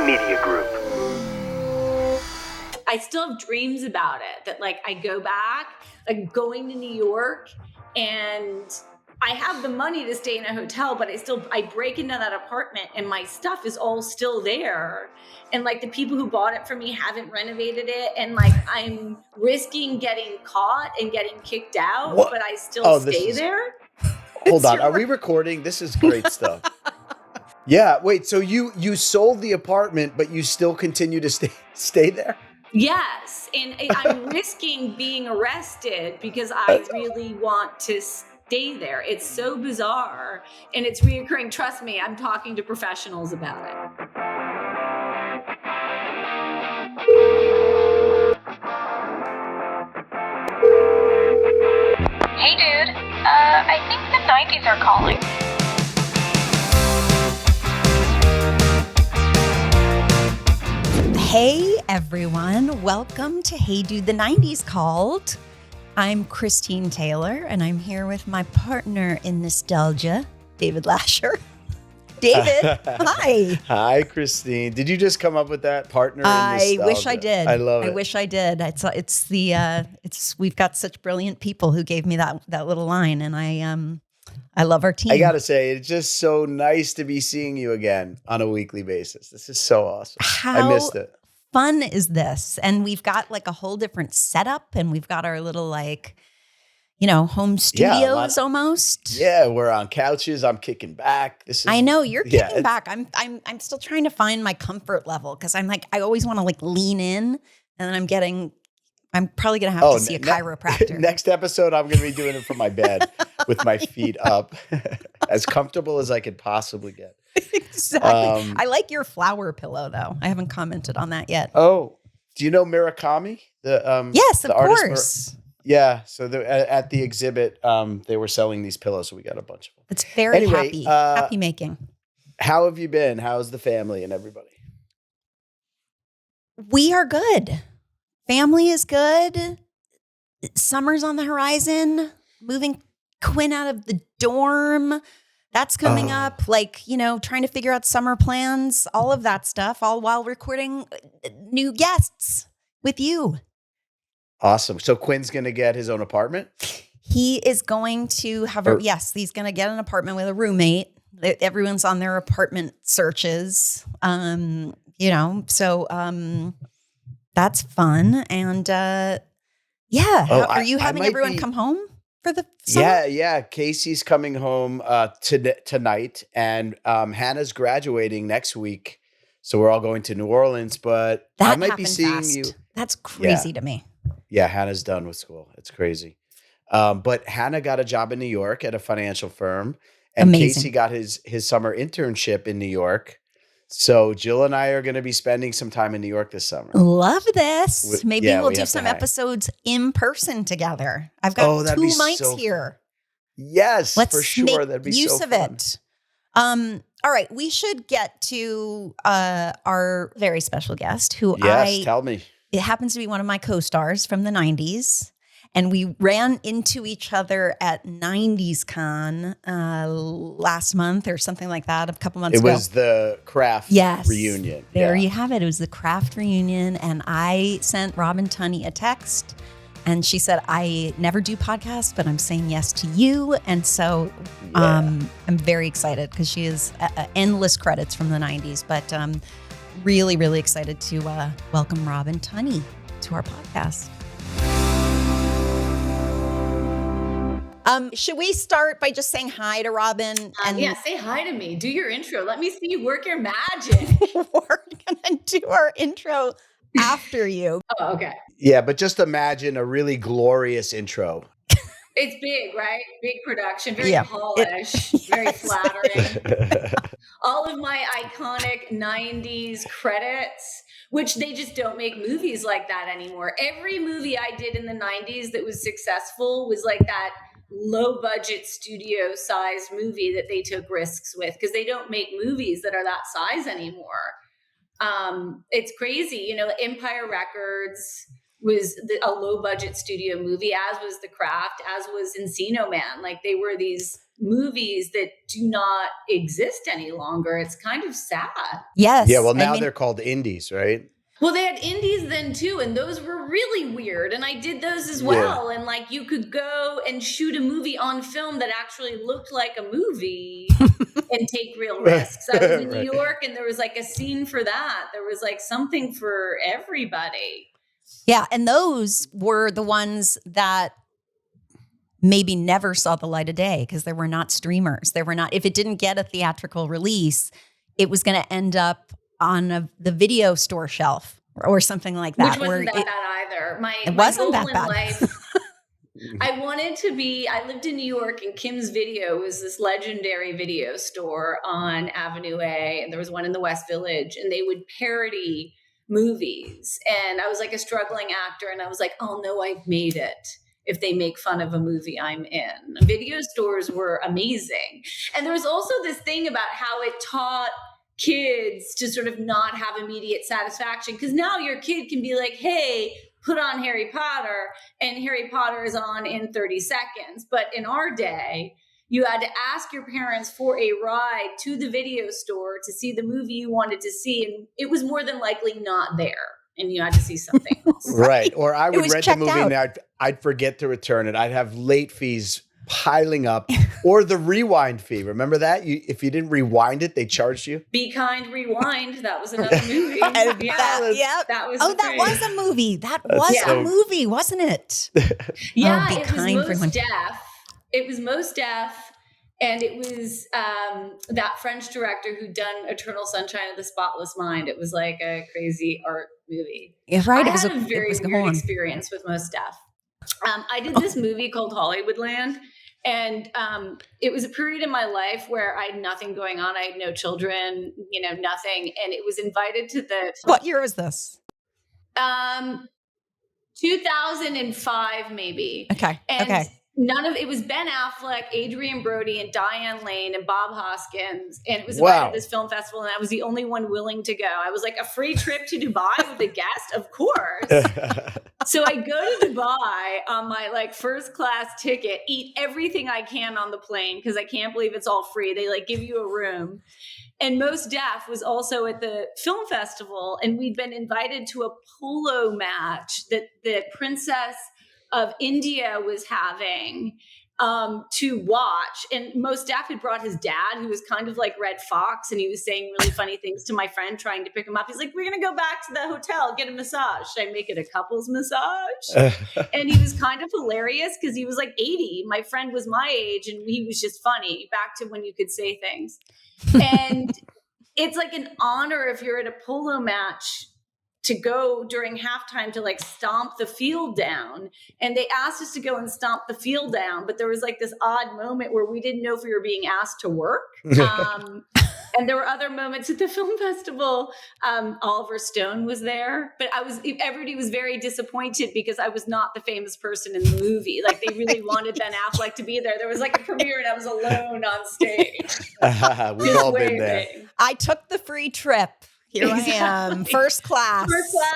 Media Group. I still have dreams about it, that like I go back, like going to New York, and I have the money to stay in a hotel, but I break into that apartment and my stuff is all still there. And like the people who bought it for me haven't renovated it. And like I'm risking getting caught and getting kicked out, but I still stay there. Hold on. Are we recording? This is great stuff. Yeah. Wait, so you sold the apartment, but you still continue to stay there? Yes. And I'm risking being arrested because I really want to stay there. It's so bizarre and it's reoccurring. Trust me, I'm talking to professionals about it. Hey dude, I think the 90s are calling. Hey everyone, welcome to Hey Dude, the 90s called. I'm Christine Taylor and I'm here with my partner in nostalgia, David Lasher. David, hi. Hi, Christine. Did you just come up with that, partner in nostalgia? I wish I did. I love it. I wish I did. We've got such brilliant people who gave me that little line, and I love our team. I gotta say, it's just so nice to be seeing you again on a weekly basis. This is so awesome. I missed it. Fun is this? And we've got like a whole different setup, and we've got our little home studios almost. Yeah, we're on couches. I'm kicking back. I know you're kicking back. I'm still trying to find my comfort level because I'm like I always want to like lean in, and then I'm probably gonna have to see a chiropractor. Next episode, I'm gonna be doing it from my bed with my feet up, as comfortable as I could possibly get. Exactly. I like your flower pillow though. I haven't commented on that yet. Oh, do you know Murakami? Yes, of course. Yeah. So at the exhibit, they were selling these pillows, so we got a bunch of them. It's very happy making. How have you been? How's the family and everybody? We are good. Family is good. Summer's on the horizon. Moving Quinn out of the dorm. That's coming up. Like, trying to figure out summer plans, all of that stuff, all while recording new guests with you. Awesome. So Quinn's going to get his own apartment? He is going to have he's going to get an apartment with a roommate. Everyone's on their apartment searches. So that's fun. And are you having everyone come home for the summer? Yeah. Casey's coming home tonight, and Hannah's graduating next week. So we're all going to New Orleans, but I might be seeing you. That's crazy to me. Yeah, Hannah's done with school. It's crazy. But Hannah got a job in New York at a financial firm, and Amazing. Casey got his summer internship in New York. So Jill and I are going to be spending some time in New York this summer. Love this. Maybe we'll do some episodes in person together. I've got 2 mics here. Yes, Let's for sure. Make that'd be use so of fun. it. All right, we should get to our very special guest, who tell me. It happens to be one of my co-stars from the 90s. And we ran into each other at 90s Con last month or something like that, a couple months ago. It was the craft reunion. There you have it. It was the craft reunion. And I sent Robin Tunney a text. And she said, I never do podcasts, but I'm saying yes to you. And so I'm very excited because she has endless credits from the 90s. But really, really excited to welcome Robin Tunney to our podcast. Should we start by just saying hi to Robin? Say hi to me. Do your intro. Let me see you work your magic. We're going to do our intro after you. Oh, okay. Yeah, but just imagine a really glorious intro. It's big, right? Big production, very polished, very flattering. All of my iconic 90s credits, which they just don't make movies like that anymore. Every movie I did in the 90s that was successful was like that low budget studio sized movie that they took risks with, because they don't make movies that are that size anymore. It's crazy. Empire Records was a low budget studio movie, as was The Craft, as was Encino Man. Like, they were these movies that do not exist any longer. It's kind of sad. Yes. Yeah. Well, now they're called indies, right? Well, they had indies then too, and those were really weird. And I did those as well. And like you could go and shoot a movie on film that actually looked like a movie and take real risks. I was in New York, and there was like a scene for that. There was like something for everybody. Yeah, and those were the ones that maybe never saw the light of day because they were not streamers. They were not. If it didn't get a theatrical release, it was going to end up on the video store shelf or something like that. Which wasn't that bad either. My wasn't goal that bad. in life, I lived in New York, and Kim's Video was this legendary video store on Avenue A, and there was one in the West Village, and they would parody movies. And I was like a struggling actor, and I was like, oh no, I've made it. If they make fun of a movie I'm in. Video stores were amazing. And there was also this thing about how it taught kids to sort of not have immediate satisfaction, because now your kid can be like, hey, put on Harry Potter, and Harry Potter is on in 30 seconds. But in our day, you had to ask your parents for a ride to the video store to see the movie you wanted to see, and it was more than likely not there, and you had to see something else. Right. Or I would rent the movie out. and I'd forget to return it. I'd have late fees piling up, or the rewind fee. Remember that? If you didn't rewind it, they charged you. Be Kind, Rewind. That was another movie. That was was a movie. That was a movie, wasn't it? Yeah, Be it Kind, was Most Rewind. Def. It was Most Def, and it was that French director who'd done Eternal Sunshine of the Spotless Mind. It was like a crazy art movie. Yeah, right. I had a very weird experience with Most Def. I did this movie called Hollywoodland. And it was a period in my life where I had nothing going on. I had no children, nothing. And it was invited to the... What year was this? 2005, maybe. Okay. And it was Ben Affleck, Adrian Brody, and Diane Lane, and Bob Hoskins. And it was invited to this film festival, and I was the only one willing to go. I was like, a free trip to Dubai with a guest? Of course. So I go to Dubai on my first class ticket, eat everything I can on the plane because I can't believe it's all free. They give you a room. And Most Def was also at the film festival, and we'd been invited to a polo match that the Princess of India was having to watch. And Most Def had brought his dad, who was kind of like Red Fox, and he was saying really funny things to my friend trying to pick him up. He's like, we're going to go back to the hotel, get a massage. Should I make it a couples massage? And he was kind of hilarious because he was 80. My friend was my age, and he was just funny, back to when you could say things. And it's like an honor if you're at a polo match to go during halftime to stomp the field down. And they asked us to go and stomp the field down, but there was this odd moment where we didn't know if we were being asked to work. And there were other moments at the film festival. Oliver Stone was there, but everybody was very disappointed because I was not the famous person in the movie. They really wanted Ben Affleck to be there. There was a premiere and I was alone on stage. We've all been there. I took the free trip. Here I am, first class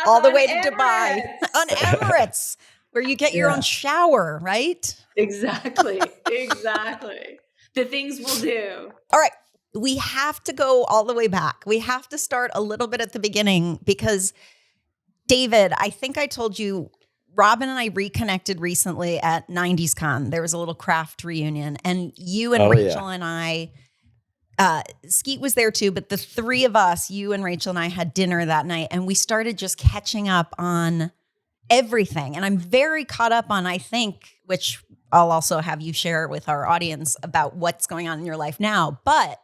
all the way to Dubai on Emirates, where you get your own shower, right? Exactly. The things we'll do. All right. We have to go all the way back. We have to start a little bit at the beginning because, David, I think I told you, Robin and I reconnected recently at 90s Con. There was a little craft reunion, and you and Rachel and I, Skeet was there too, but the three of us, you and Rachel and I, had dinner that night, and we started just catching up on everything. And I'm very caught up on, I think, which I'll also have you share with our audience about what's going on in your life now. But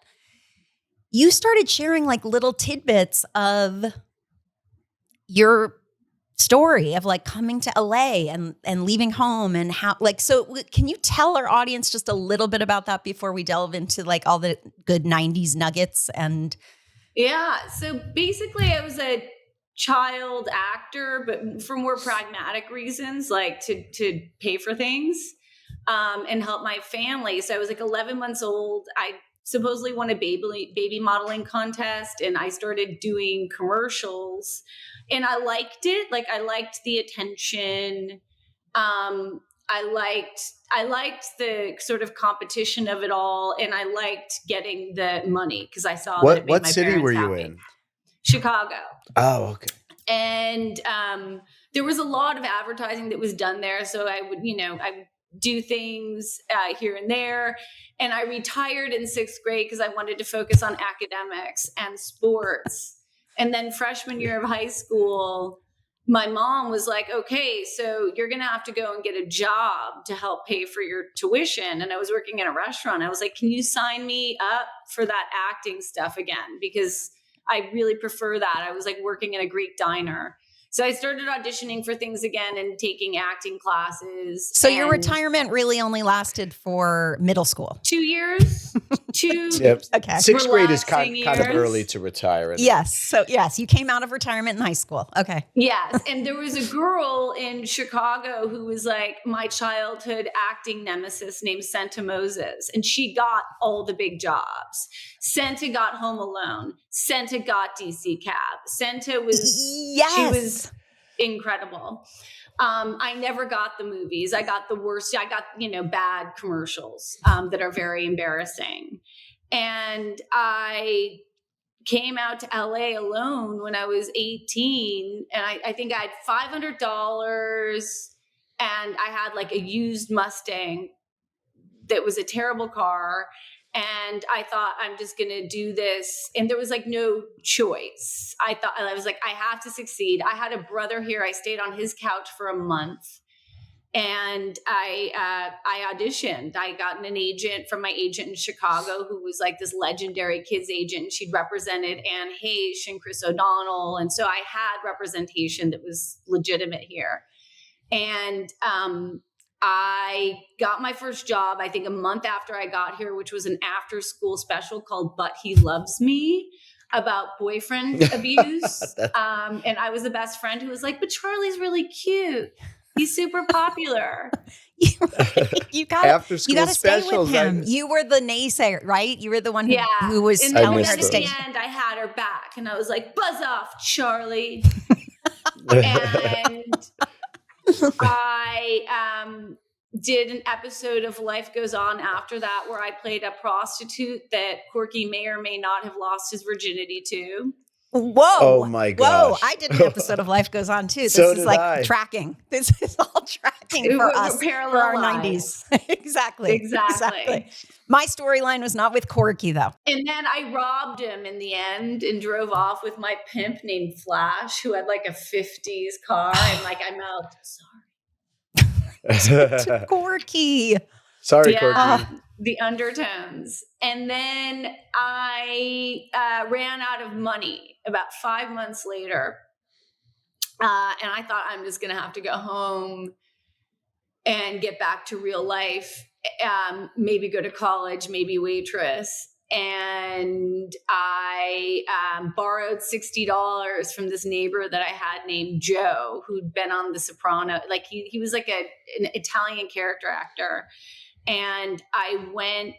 you started sharing little tidbits of your story of coming to LA and leaving home and how so can you tell our audience just a little bit about that before we delve into all the good 90s nuggets? And so basically I was a child actor, but for more pragmatic reasons, to pay for things and help my family. So I was 11 months old. I supposedly won a baby modeling contest, and I started doing commercials. And I liked it. I liked the attention. liked the sort of competition of it all, and I liked getting the money because I saw that it made What my city parents were you happy. in? Chicago. Oh, okay. And there was a lot of advertising that was done there, so I would do things here and there. And I retired in 6th grade because I wanted to focus on academics and sports. And then freshman year of high school, my mom was like, okay, so you're going to have to go and get a job to help pay for your tuition. And I was working in a restaurant. I was like, can you sign me up for that acting stuff again? Because I really prefer that. I was like working in a Greek diner. So I started auditioning for things again and taking acting classes. So your retirement really only lasted for middle school? 2 years. Yep. Okay. 6th grade is kind of years. early to retire. Yes. So yes, you came out of retirement in high school. Okay. Yes. And there was a girl in Chicago who was like my childhood acting nemesis named Senta Moses. And she got all the big jobs. Senta got Home Alone. Senta got DC Cab. Senta was, she was incredible. I never got the movies. I got the worst. I got, bad commercials that are very embarrassing. And I came out to LA alone when I was 18. And I think I had $500 and I had like a used Mustang that was a terrible car. And I thought, I'm just going to do this. And there was like no choice. I was like, I have to succeed. I had a brother here. I stayed on his couch for a month. And I auditioned. I got an agent from my agent in Chicago who was like this legendary kids agent. She'd represented Anne Heche and Chris O'Donnell. And so I had representation that was legitimate here. And I got my first job, I think a month after I got here, which was an after school special called But He Loves Me, about boyfriend abuse. And I was the best friend who was like, but Charlie's really cute. He's super popular. you got to stay with him. You were the naysayer, right? You were the one who was telling her to stay. At the end, I had her back and I was like, buzz off, Charlie. And I did an episode of Life Goes On after that where I played a prostitute that Corky may or may not have lost his virginity to. Whoa. Oh my gosh. Whoa. I did an episode of Life Goes On too. This is like tracking. This is all tracking for us. For our lives. 90s. Exactly. My storyline was not with Corky though. And then I robbed him in the end and drove off with my pimp named Flash, who had like a 50s car. And like, I mouthed, sorry. To Corky. Sorry, Corky. The undertones. And then I ran out of money about 5 months later. And I thought I'm just going to have to go home and get back to real life. Maybe go to college, maybe waitress. And I borrowed $60 from this neighbor that I had named Joe, who'd been on The Sopranos. Like he was like an Italian character actor. And I went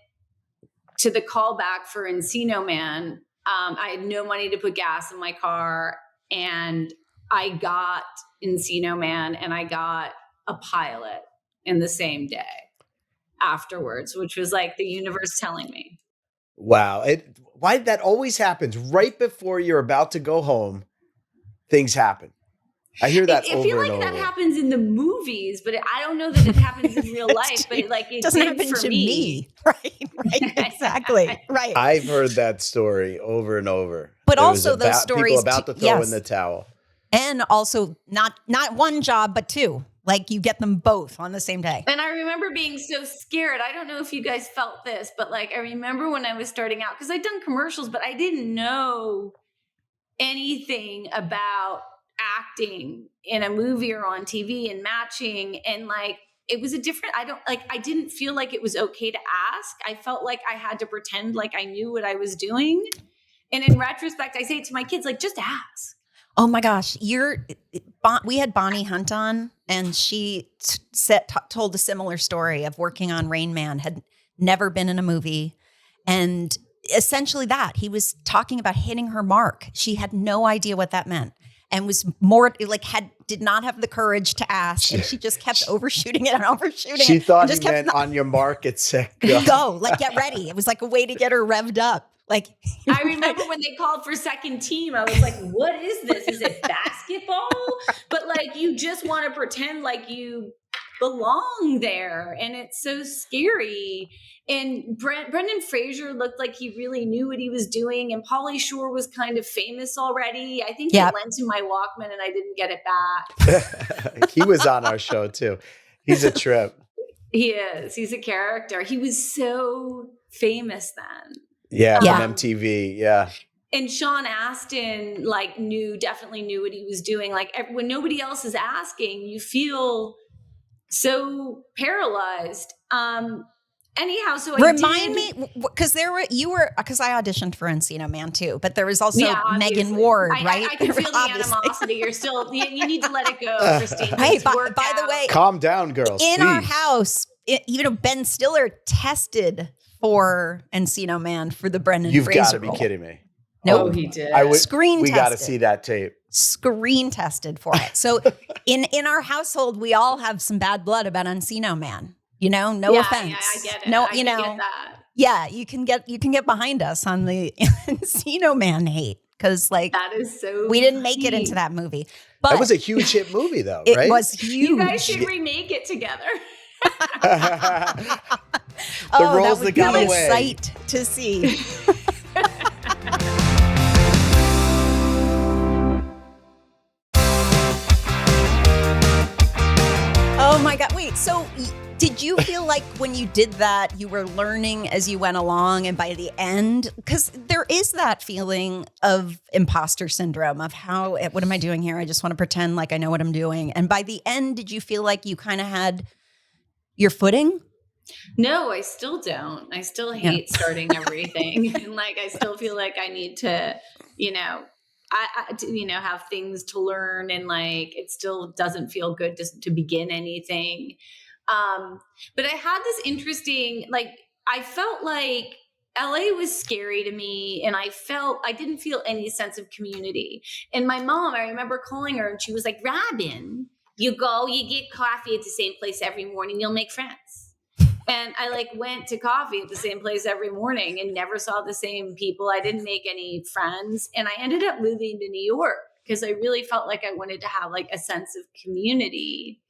to the callback for Encino Man. I had no money to put gas in my car. And I got Encino Man and I got a pilot in the same day afterwards, which was like the universe telling me. Wow. Why that always happens right before you're about to go home, things happen. I hear that over and over. I feel like that happens in the movies, but I don't know that it happens in real life. But it doesn't happen to me. Right. Exactly. Right. I've heard that story over and over. But also those stories, people about to throw in the towel, and also not one job but two. Like you get them both on the same day. And I remember being so scared. I don't know if you guys felt this, but like I remember when I was starting out, because I'd done commercials, but I didn't know anything about acting in a movie or on TV and matching. And like, it was I didn't feel like it was okay to ask. I felt like I had to pretend like I knew what I was doing. And in retrospect, I say it to my kids, like, just ask. Oh my gosh. We had Bonnie Hunt on, and she told a similar story of working on Rain Man, had never been in a movie. And essentially he was talking about hitting her mark. She had no idea what that meant. and was did not have the courage to ask. And she just kept overshooting it and overshooting it. She thought he meant on your mark, get set, go. Go, like get ready. It was like a way to get her revved up. Like I remember when they called for second team, I was like, what is this? Is it basketball? But like, you just want to pretend like you belong there. And it's so scary. And Brendan Fraser looked like he really knew what he was doing. And Pauly Shore was kind of famous already. I think he lent to my Walkman and I didn't get it back. He was on our show too. He's a trip. He is. He's a character. He was so famous then. Yeah, from MTV. Yeah. And Sean Astin definitely knew what he was doing. Like when nobody else is asking, you feel so paralyzed. Anyhow, so remind me, because I auditioned for Encino Man too, but there was also Megan Ward, right? I can feel the animosity. You're still, you need to let it go, Christine. Hey, by the way, calm down, girls. In our house, Ben Stiller tested for Encino Man for the Brendan Fraser You've got to be role. kidding me. Nope. Oh, he did. We got to see that tape. Screen tested for it. So in our household, we all have some bad blood about Encino Man. No offense. Yeah, I get it. No, I get that. Yeah, you can get behind us on the Encino Man hate because that is so. We didn't make it into that movie, but that was a huge hit movie, though. It right? was huge. You guys should remake it together. The roles that got away. A sight to see. Oh my God! Wait, so. Did you feel like when you did that, you were learning as you went along, and by the end, because there is that feeling of imposter syndrome of what am I doing here? I just want to pretend like I know what I'm doing. And by the end, did you feel like you kind of had your footing? No, I still don't. I still hate starting everything. And I still feel like I need to, I have things to learn, and it still doesn't feel good to begin anything. But I had this interesting, I felt like LA was scary to me, and I didn't feel any sense of community. And my mom, I remember calling her and she was like, Robin, you get coffee at the same place every morning, you'll make friends. And I went to coffee at the same place every morning and never saw the same people. I didn't make any friends. And I ended up moving to New York because I really felt like I wanted to have a sense of community.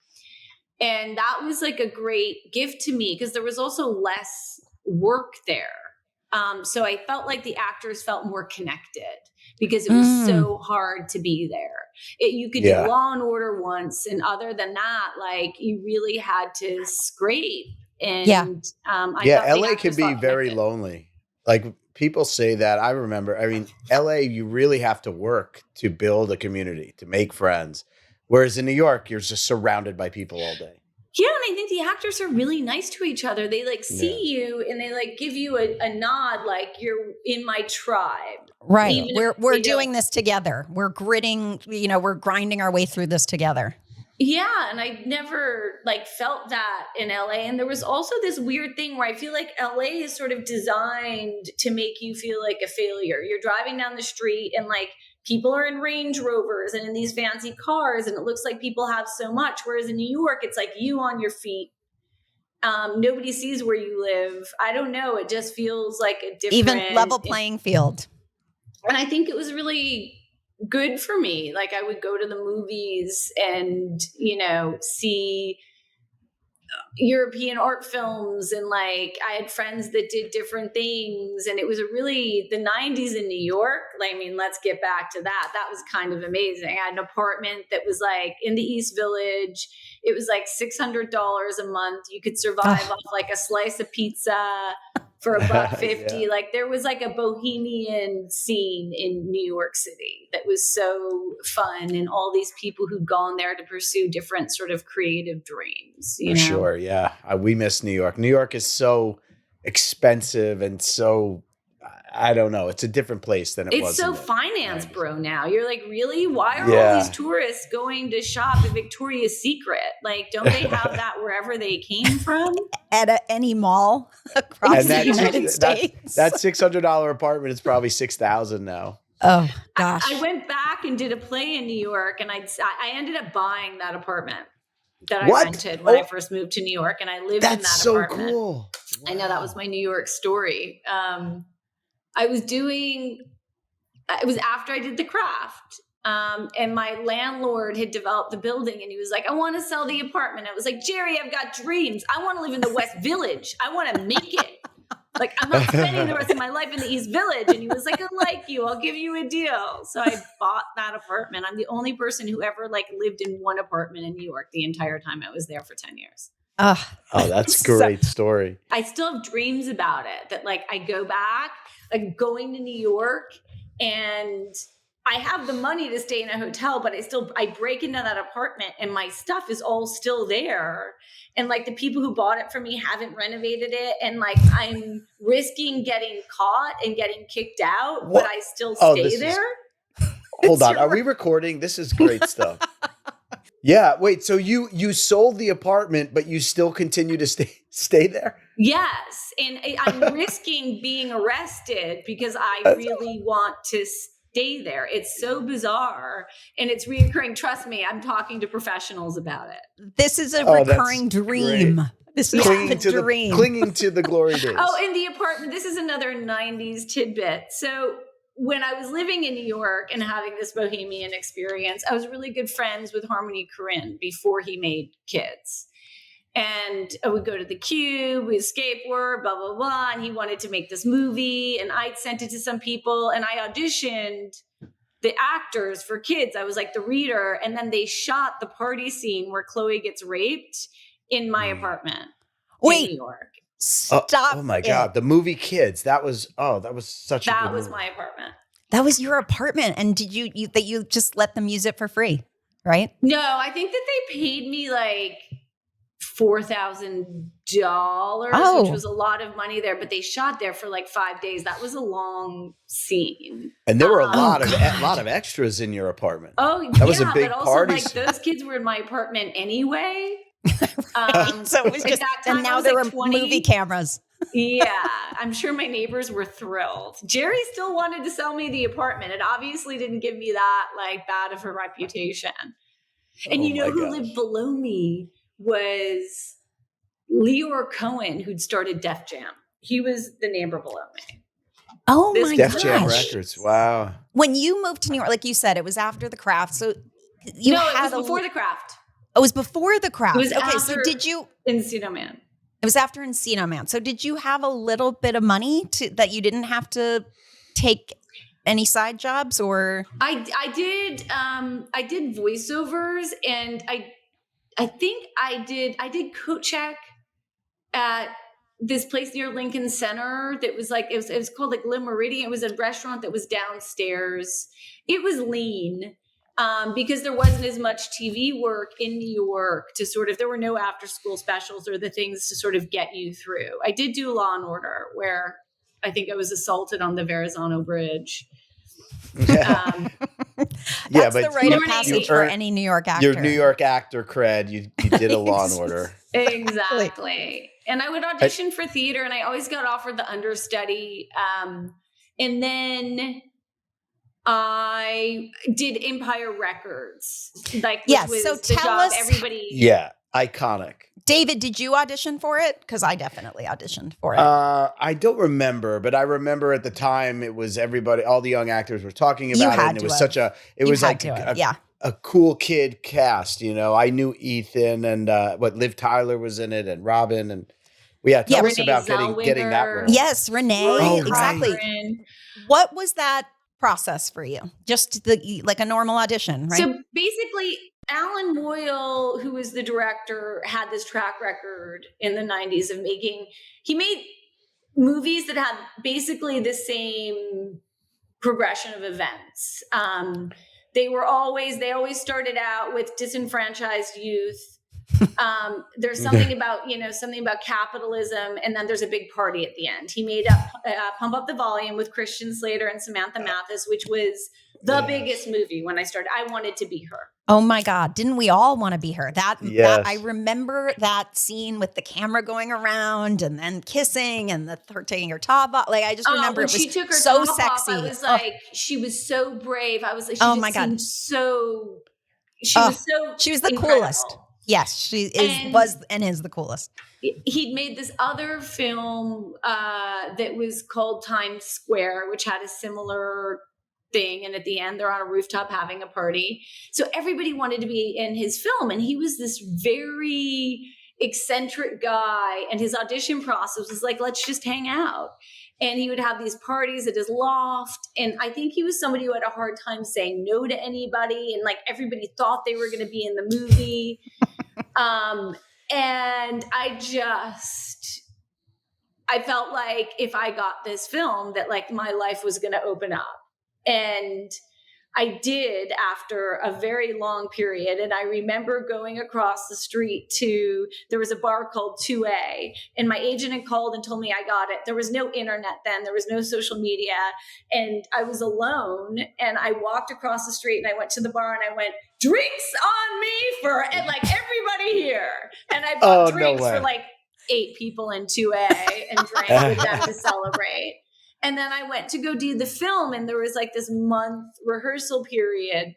And that was a great gift to me because there was also less work there. So I felt like the actors felt more connected because it was so hard to be there. You could do Law and Order once. And other than that, you really had to scrape. And LA can be very lonely. People say that. I remember, LA, you really have to work to build a community, to make friends. Whereas in New York, you're just surrounded by people all day. Yeah, and I think the actors are really nice to each other. They see you and they give you a nod, you're in my tribe. Right. We're doing this together. We're gritting, we're grinding our way through this together. Yeah, and I never felt that in LA. And there was also this weird thing where I feel like LA is sort of designed to make you feel like a failure. You're driving down the street and people are in Range Rovers and in these fancy cars, and it looks like people have so much. Whereas in New York, it's you on your feet. Nobody sees where you live. I don't know. It just feels like a different, even level playing field. And I think it was really good for me. I would go to the movies and, see European art films, and I had friends that did different things, and it was the 90s in New York. Let's get back to that. That was kind of amazing. I had an apartment that was in the East Village. It was $600 a month. You could survive off a slice of pizza for $1.50. Yeah. There was a bohemian scene in New York City that was so fun, and all these people who'd gone there to pursue different sort of creative dreams. For sure, yeah. We miss New York. New York is so expensive and so, I don't know. It's a different place than it was. It's so finance, bro. Now you're really? Why are all these tourists going to shop at Victoria's Secret? Don't they have that wherever they came from? At any mall across the United States. That $600 apartment is probably $6,000 now. Oh gosh. I went back and did a play in New York, and I ended up buying that apartment that I rented when I first moved to New York, and I lived in that apartment. That's so cool. Wow. I know, that was my New York story. It was after I did The Craft. And my landlord had developed the building, and he was like, I want to sell the apartment. I was like, Jerry, I've got dreams. I want to live in the West Village. I want to make it. Like, I'm not spending the rest of my life in the East Village. And he was like, I like you. I'll give you a deal. So I bought that apartment. I'm the only person who ever lived in one apartment in New York the entire time I was there for 10 years. Oh, that's a great story. I still have dreams about it, that I go back, going to New York, and I have the money to stay in a hotel, but I break into that apartment and my stuff is all still there. And the people who bought it from me haven't renovated it. And I'm risking getting caught and getting kicked out, but I still stay there. Hold on. Are we recording? This is great stuff. Yeah. Wait, so you sold the apartment, but you still continue to stay there? Yes. And I'm risking being arrested because I really want to stay there. It's so bizarre, and it's reoccurring. Trust me, I'm talking to professionals about it. This is a recurring dream. Great. This is the dream. Clinging to the glory days. Oh, in the apartment. This is another 90s tidbit. So when I was living in New York and having this bohemian experience, I was really good friends with Harmony Korine before he made kids. And I would go to the Cube, we'd skateboard, blah, blah, blah. And he wanted to make this movie, and I'd sent it to some people, and I auditioned the actors for kids. I was the reader. And then they shot the party scene where Chloe gets raped in my apartment in New York. Stop. Oh my God. The movie Kids. That was such a good movie. My apartment. That was your apartment. And did you just let them use it for free, right? No, I think that they paid me $4,000, which was a lot of money there, but they shot there for 5 days. That was a long scene. And there were a lot of extras in your apartment. Oh, that was a big but also party. Those kids were in my apartment anyway. So it was just, and now there were 20 movie cameras. Yeah, I'm sure my neighbors were thrilled. Jerry still wanted to sell me the apartment. It obviously didn't give me that bad of a reputation. And who lived below me was Leor Cohen, who'd started Def Jam. He was the neighbor below me. Oh my gosh. Def Jam Records. Wow. When you moved to New York, like you said, it was after The Craft. So it was before The Craft. It was before The Craft. It was okay, after so did you Encino Man? It was after Encino Man. So did you have a little bit of money that you didn't have to take any side jobs, or? I did voiceovers, and I think I did coat check at this place near Lincoln Center that was it was called Le Meridian. It was a restaurant that was downstairs. It was lean. Because there wasn't as much TV work in New York there were no after school specials or the things to sort of get you through. I did do Law and Order, where I think I was assaulted on the Verrazano Bridge. That's the rite of passage for any New York actor. Your New York actor cred, you did a Law and Order. Exactly. And I would audition for theater, and I always got offered the understudy. And then I did Empire Records. So tell us. Everybody. Yeah, iconic. David, did you audition for it? Because I definitely auditioned for it. I don't remember, but I remember at the time it was everybody, all the young actors were talking about it, and it was a cool kid cast. I knew Ethan and Liv Tyler was in it, and Robin, and tell us about getting that role. Yes, Renee, exactly. Right. What was that process for you? Just a normal audition, right? So basically, Alan Moyle, who was the director, had this track record in the 90s of he made movies that had basically the same progression of events. They always started out with disenfranchised youth There's something about, something about capitalism. And then there's a big party at the end. He made up Pump Up the Volume with Christian Slater and Samantha Mathis, which was the biggest movie when I started. I wanted to be her. Oh my God. Didn't we all want to be her? That I remember that scene with the camera going around and then kissing and her taking her top off. Like, I just remember it was she took her so top sexy. Off, I was like, she was so brave. I was like, my God. So, she was the incredible. Coolest. Yes, she was the coolest. He'd made this other film that was called Times Square, which had a similar thing. And at the end, they're on a rooftop having a party. So everybody wanted to be in his film. And he was this very eccentric guy. And his audition process was like, let's just hang out. And he would have these parties at his loft. And I think he was somebody who had a hard time saying no to anybody. And like everybody thought they were going to be in the movie. And I felt like if I got this film that like my life was going to open up. And I did after a very long period. And I remember going across the street there was a bar called 2A, and my agent had called and told me I got it. There was no internet then. There was no social media. And I was alone, and I walked across the street and I went to the bar and I went, drinks on me for like everybody here. And I bought drinks for like 8 people in 2A and drank with them to celebrate. And then I went to go do the film, and there was like this month rehearsal period.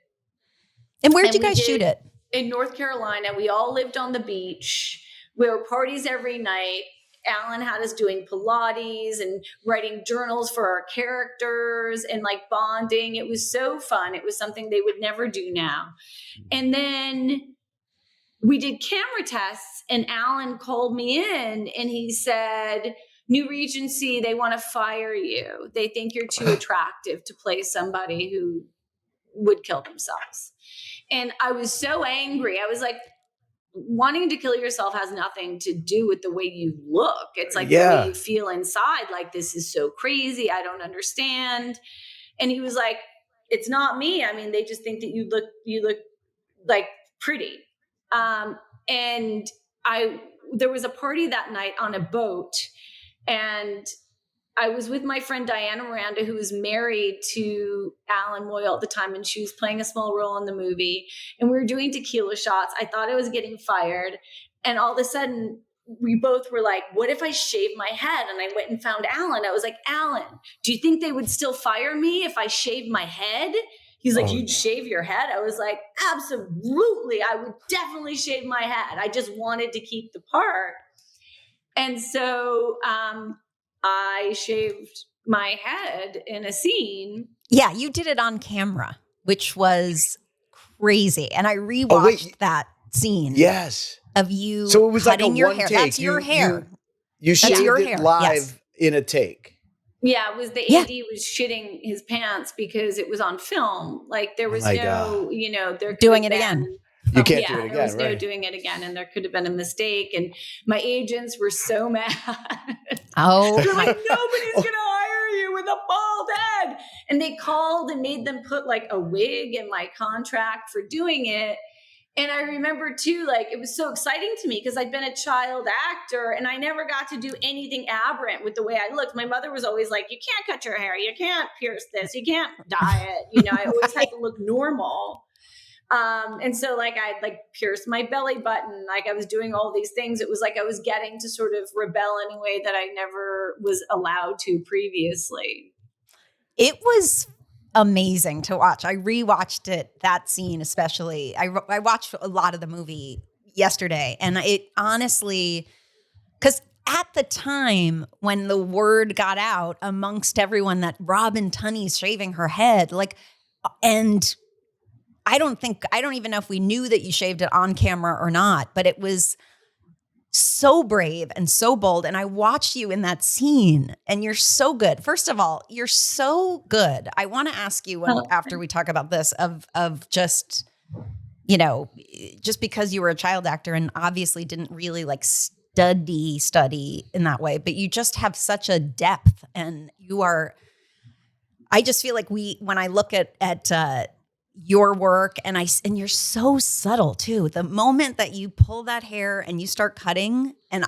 And where'd you guys shoot it? In North Carolina. We all lived on the beach. We were parties every night. Alan had us doing Pilates and writing journals for our characters and like bonding. It was so fun. It was something they would never do now. And then we did camera tests, and Alan called me in and he said, New Regency, they want to fire you. They think you're too attractive to play somebody who would kill themselves. And I was so angry. I was like, wanting to kill yourself has nothing to do with the way you look. It's like the way you feel inside. Like, this is so crazy. I don't understand. And he was like, it's not me. I mean, they just think that you look like pretty. And there was a party that night on a boat. And I was with my friend Diana Miranda, who was married to Alan Moyle at the time, and she was playing a small role in the movie. And we were doing tequila shots. I thought I was getting fired. And all of a sudden, we both were like, what if I shave my head? And I went and found Alan. I was like, Alan, do you think they would still fire me if I shaved my head? He's like, you'd shave your head? I was like, absolutely. I would definitely shave my head. I just wanted to keep the part. And so I shaved my head in a scene. Yeah, you did it on camera, which was crazy. And I rewatched that scene. Yes. Of you so it was cutting like your one hair. take. That's your hair. You shaved it live in a take. Yeah, it was the AD was shitting his pants because it was on film. Like there was they're doing it again. You can't do it again. There was no doing it again, and there could have been a mistake. And my agents were so mad. Oh, they're like, nobody's gonna hire you with a bald head. And they called and made them put like a wig in my contract for doing it. And I remember too, like it was so exciting to me because I'd been a child actor and I never got to do anything aberrant with the way I looked. My mother was always like, you can't cut your hair, you can't pierce this, you can't dye it. I always had to look normal. And so like I'd like pierced my belly button, like I was doing all these things. It was like I was getting to sort of rebel in a way that I never was allowed to previously. It was amazing to watch. I rewatched it, that scene especially. I watched a lot of the movie yesterday, and it honestly, because at the time when the word got out amongst everyone that Robin Tunney's shaving her head, like, and I don't even know if we knew that you shaved it on camera or not, but it was so brave and so bold. And I watched you in that scene and you're so good. First of all, you're so good. I want to ask you after we talk about this of just, just because you were a child actor and obviously didn't really like study in that way, but you just have such a depth and I just feel like when I look at your work, and you're so subtle too. The moment that you pull that hair and you start cutting, and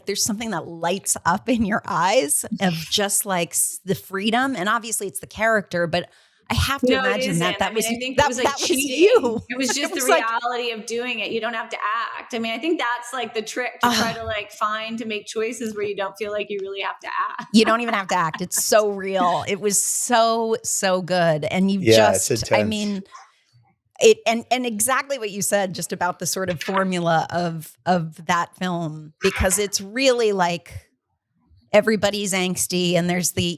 there's something that lights up in your eyes of just like the freedom. And obviously it's the character, but I have to imagine that was, I think that, it was like that was cheating. you. It was just the reality of doing it. You don't have to act. I mean, I think that's like the trick to try to like find to make choices where you don't feel like you really have to act. You don't even have to act. It's so real. It was so good. And you it's intense. I mean, it and exactly what you said just about the sort of formula of that film, because it's really like everybody's angsty, and there's the,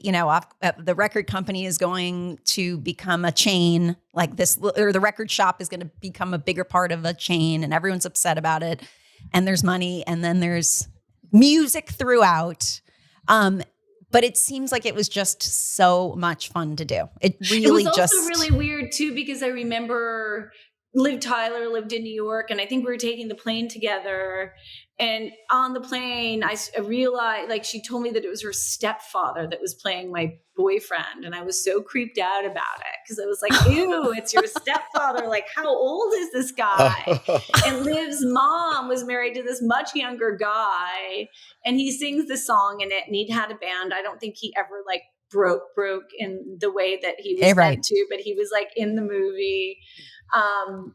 the record company is going to become a chain like this, or the record shop is going to become a bigger part of a chain, and everyone's upset about it. And there's money, and then there's music throughout. But it seems like it was just so much fun to do. It was also really weird too, because I remember Liv Tyler lived in New York, and I think we were taking the plane together. And on the plane, I realized, like, she told me that it was her stepfather that was playing my boyfriend. And I was so creeped out about it, because I was like, ew, it's your stepfather. Like, how old is this guy? And Liv's mom was married to this much younger guy. And he sings the song in it, and he'd had a band. I don't think he ever like broke in the way that he was meant to, but he was like in the movie. And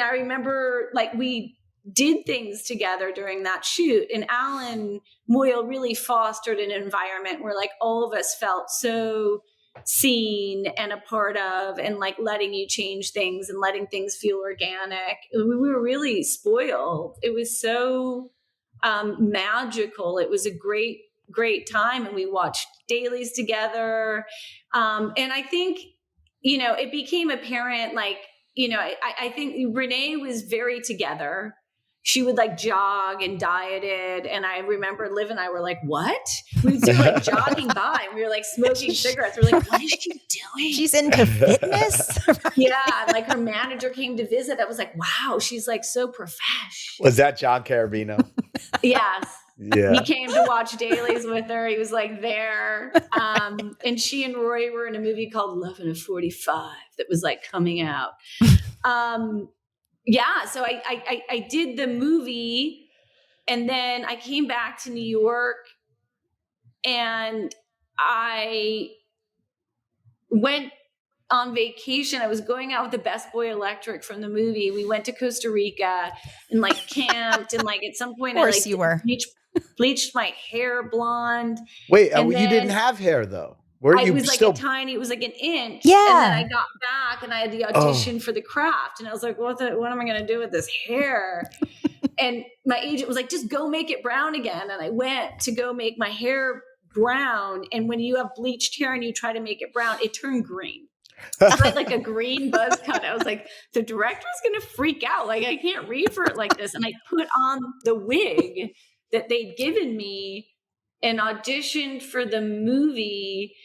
I remember like we did things together during that shoot, and Alan Moyle really fostered an environment where like all of us felt so seen and a part of, and like letting you change things and letting things feel organic. We were really spoiled. It was so magical. It was a great time, and we watched dailies together. And I think, it became apparent, like, I think Renee was very together. She would like jog and dieted. And I remember Liv and I were like, what? We'd start like jogging by, and we were like smoking cigarettes. We're like, what is she doing? She's into fitness. Yeah. Like her manager came to visit. I was like, wow, she's like so professional. Was that John Carabino? Yes. Yeah. He came to watch dailies with her. He was like there. And she and Roy were in a movie called Love in a 45 that was like coming out. So I did the movie, and then I came back to New York, and I went on vacation. I was going out with the Best Boy Electric from the movie. We went to Costa Rica and like camped, and like at some point of course you were bleached my hair blonde. Wait, you didn't have hair though. It was like it was like an inch. Yeah. And then I got back, and I had the audition for The Craft, and I was like, what am I going to do with this hair? And my agent was like, just go make it brown again. And I went to go make my hair brown. And when you have bleached hair and you try to make it brown, it turned green. I had like a green buzz cut. I was like, the director's going to freak out. Like, I can't read for it like this. And I put on the wig that they'd given me and auditioned for the movie.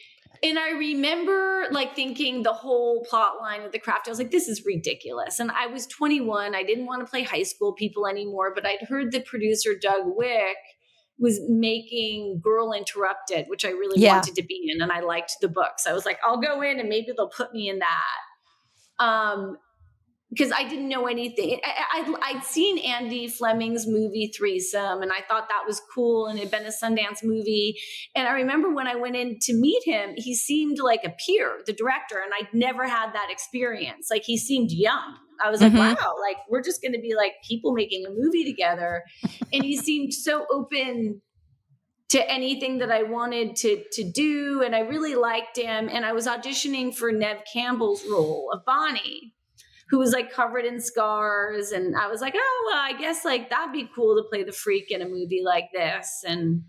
And I remember like thinking the whole plot line of The Craft, I was like, this is ridiculous. And I was 21. I didn't want to play high school people anymore, but I'd heard the producer, Doug Wick, was making Girl Interrupted, which I really wanted to be in. And I liked the books. I was like, I'll go in and maybe they'll put me in that. Because I didn't know anything. I'd seen Andy Fleming's movie Threesome, and I thought that was cool, and it had been a Sundance movie. And I remember when I went in to meet him, he seemed like a peer, the director, and I'd never had that experience. Like, he seemed young. I was like, wow, like, we're just going to be like people making a movie together. And he seemed so open to anything that I wanted to do, and I really liked him. And I was auditioning for Neve Campbell's role of Bonnie, who was like covered in scars. And I was like, oh, well, I guess like that'd be cool to play the freak in a movie like this. And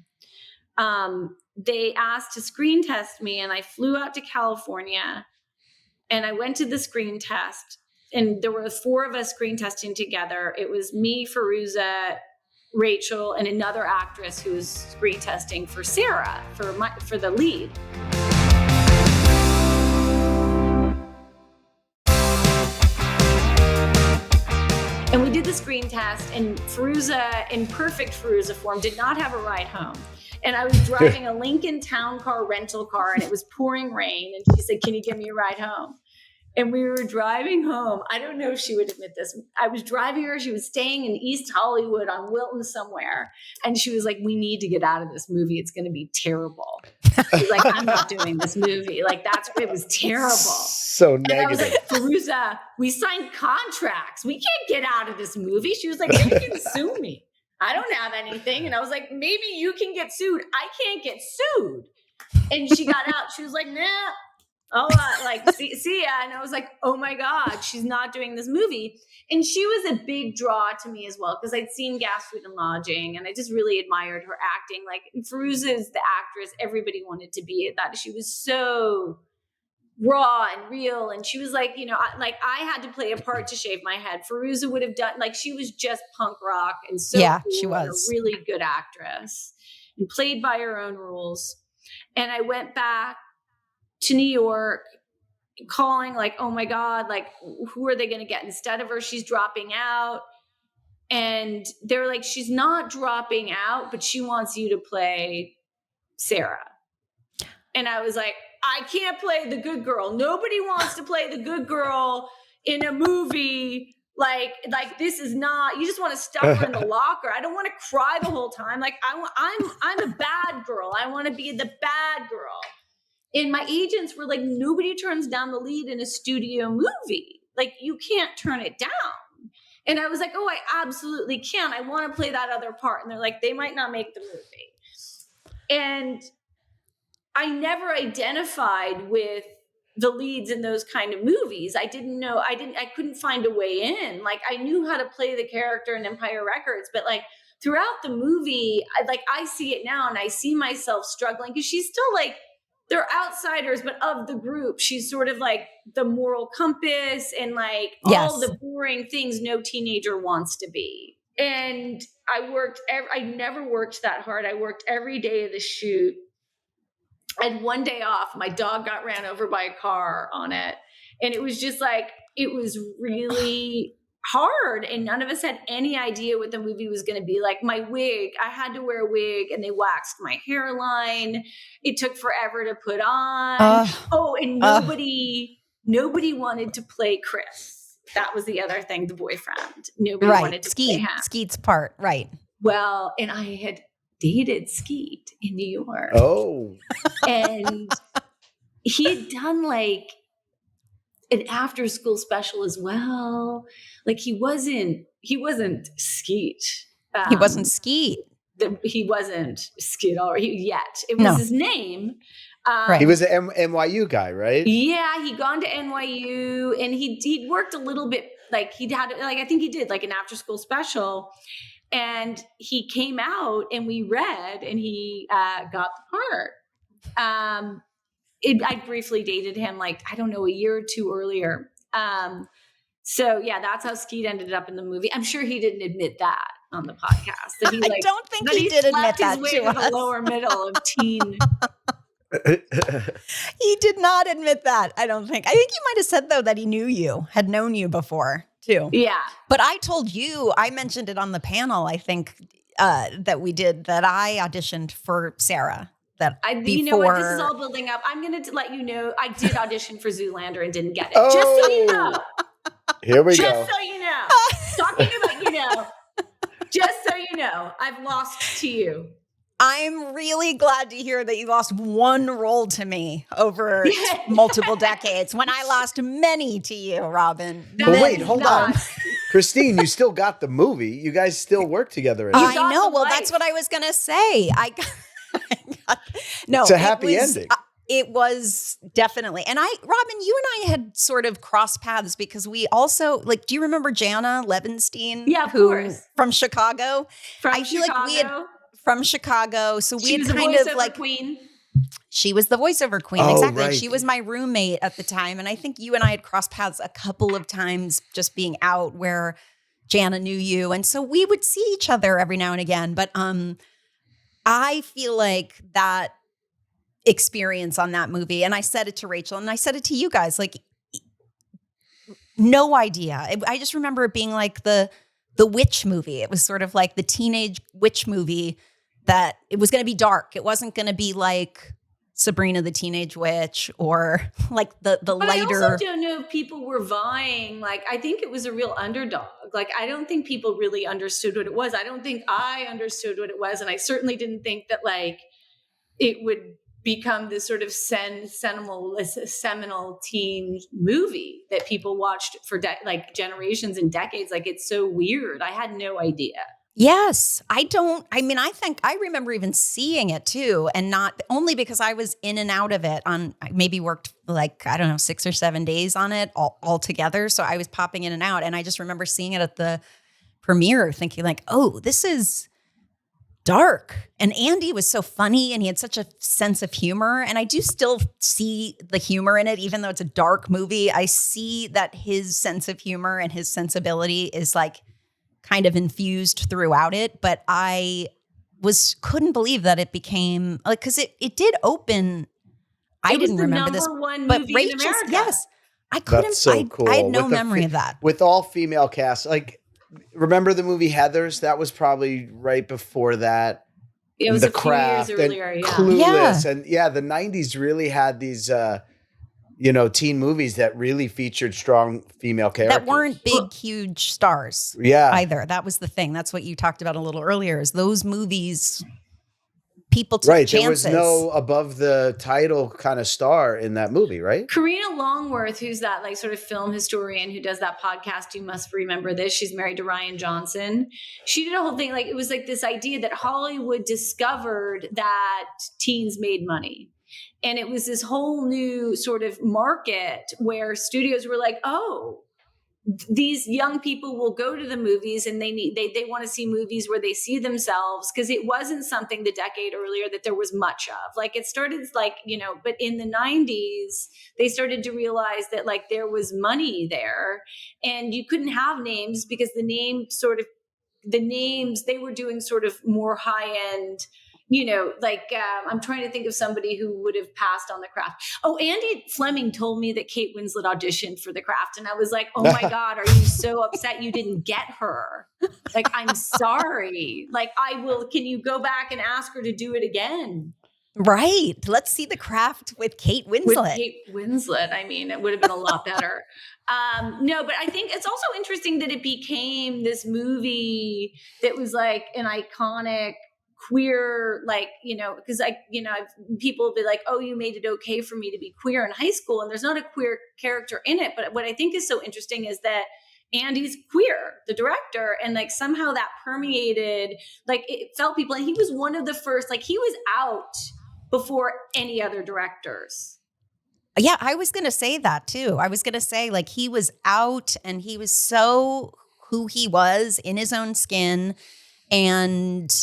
they asked to screen test me, and I flew out to California, and I went to the screen test, and there were 4 of us screen testing together. It was me, Fairuza, Rachel, and another actress who was screen testing for Sarah, for the lead. And we did the screen test, and Fairuza, in perfect Fairuza form, did not have a ride home. And I was driving a Lincoln Town Car rental car, and it was pouring rain. And she said, can you give me a ride home? And we were driving home. I don't know if she would admit this. I was driving her. She was staying in East Hollywood on Wilton somewhere. And she was like, we need to get out of this movie. It's going to be terrible. She's like, I'm not doing this movie. Like, it was terrible. So negative. And I was like, Feruza, we signed contracts. We can't get out of this movie. She was like, you can sue me. I don't have anything. And I was like, maybe you can get sued. I can't get sued. And she got out. She was like, nah. Oh, see ya. And I was like, oh my God, she's not doing this movie. And she was a big draw to me as well, because I'd seen Gas, Food and Lodging, and I just really admired her acting. Like, Feruza is the actress everybody wanted to be. That she was so raw and real. And she was like, I had to play a part to shave my head. Feruza would have done, like, she was just punk rock and so cool, she was a really good actress and played by her own rules. And I went back to New York calling like, oh my God, like, who are they going to get instead of her? She's dropping out. And they're like, she's not dropping out, but she wants you to play Sarah. And I was like, I can't play the good girl. Nobody wants to play the good girl in a movie. Like this is not, you just want to stuff her in the locker. I don't want to cry the whole time. Like I'm a bad girl. I want to be the bad girl. And my agents were like, nobody turns down the lead in a studio movie. Like, you can't turn it down. And I was like, oh, I absolutely can. I want to play that other part. And they're like, they might not make the movie. And I never identified with the leads in those kind of movies. I couldn't find a way in. Like, I knew how to play the character in Empire Records, but like throughout the movie, I see it now and I see myself struggling, because she's still like, they're outsiders, but of the group, she's sort of like the moral compass and like all the boring things no teenager wants to be. And I never worked that hard. I worked every day of the shoot. I had one day off. My dog got ran over by a car on it. And it was just like, it was really hard. And none of us had any idea what the movie was going to be. Like, my wig, I had to wear a wig and they waxed my hairline. It took forever to put on. And nobody wanted to play Chris. That was the other thing, the boyfriend. Nobody wanted to play him. Skeet's part, right. Well, and I had dated Skeet in New York. Oh. And he had done like an after school special as well. Like, he wasn't Skeet. He wasn't Skeet. He wasn't Skeet yet. It was his name. Right. He was an NYU guy, right? Yeah, he'd gone to NYU and he'd worked a little bit. Like, he'd had, like, I think he did like an after school special. And he came out and we read and he got the part. I briefly dated him, like, I don't know, a year or two earlier. So yeah, that's how Skeet ended up in the movie. I'm sure he didn't admit that on the podcast. That he, like, I don't think he did admit that his way to the lower middle of teen. He did not admit that. I don't think. I think you might have said, though, that he had known you before too. Yeah. But I told you, I mentioned it on the panel, I think, that we did, that I auditioned for Sarah. You know what? This is all building up. I'm going to let you know, I did audition for Zoolander and didn't get it. Oh, just so you know. Here we go. Just so you know. Talking about, just so you know, I've lost to you. I'm really glad to hear that you lost one role to me over multiple decades, when I lost many to you, Robin. But wait, hold on. Christine, you still got the movie. You guys still work together. I know. Well, that's what I was going to say. No, it's a happy ending. It was definitely. And Robin, you and I had sort of crossed paths because we also, like, do you remember Jana Levenstein? Yeah, of course. From Chicago? From Chicago. From Chicago. So we had kind of like queen. She was the voiceover queen. Oh, exactly. right. She was my roommate at the time. And I think you and I had crossed paths a couple of times just being out where Jana knew you. And so we would see each other every now and again. But I feel like that experience on that movie, and I said it to Rachel and I said it to you guys, like, no idea. I just remember it being like the witch movie. It was sort of like the teenage witch movie, that it was going to be dark. It wasn't going to be like Sabrina the Teenage Witch, or like the but lighter. I also don't know if people were vying. Like, I think it was a real underdog. Like, I don't think people really understood what it was. I don't think I understood what it was. And I certainly didn't think that like it would become this sort of seminal teen movie that people watched for like generations and decades. Like, it's so weird. I had no idea. Yes. I think I remember even seeing it too, and not only because I was in and out of it I maybe worked like, I don't know, 6 or 7 days on it all together. So I was popping in and out, and I just remember seeing it at the premiere thinking like, oh, this is dark. And Andy was so funny, and he had such a sense of humor. And I do still see the humor in it, even though it's a dark movie. I see that his sense of humor and his sensibility is like kind of infused throughout it. But I couldn't believe that it became like, because it did open. I didn't remember this, but Rachel's, yes, I couldn't. That's so cool. I had no memory of that. With all female cast, like, remember the movie Heathers? That was probably right before that. It was The a few Craft years earlier, and yeah. Clueless, and the 90s really had these teen movies that really featured strong female characters that weren't big, huge stars. Either. That was the thing. That's what you talked about a little earlier. Is those movies, people took chances. There was no above the title kind of star in that movie, right? Karina Longworth, who's that like sort of film historian who does that podcast, You Must Remember This. She's married to Ryan Johnson. She did a whole thing. Like, it was like this idea that Hollywood discovered that teens made money. And it was this whole new sort of market where studios were like, oh, these young people will go to the movies, and they want to see movies where they see themselves, because it wasn't something the decade earlier that there was much of. Like, it started like, but in the 90s, they started to realize that like there was money there, and you couldn't have names because the names they were doing sort of more high end. I'm trying to think of somebody who would have passed on The Craft. Oh, Andy Fleming told me that Kate Winslet auditioned for The Craft. And I was like, oh my God, are you so upset you didn't get her? Like, I'm sorry. Like, can you go back and ask her to do it again? Right. Let's see The Craft with Kate Winslet. With Kate Winslet. I mean, it would have been a lot better. No, but I think it's also interesting that it became this movie that was like an iconic queer, like, because people will be like, oh, you made it okay for me to be queer in high school. And there's not a queer character in it. But what I think is so interesting is that Andy's queer, the director, and like somehow that permeated, like it felt people. And he was one of the first, like he was out before any other directors. Yeah, I was going to say that too. I was going to say like he was out, and he was so who he was in his own skin. And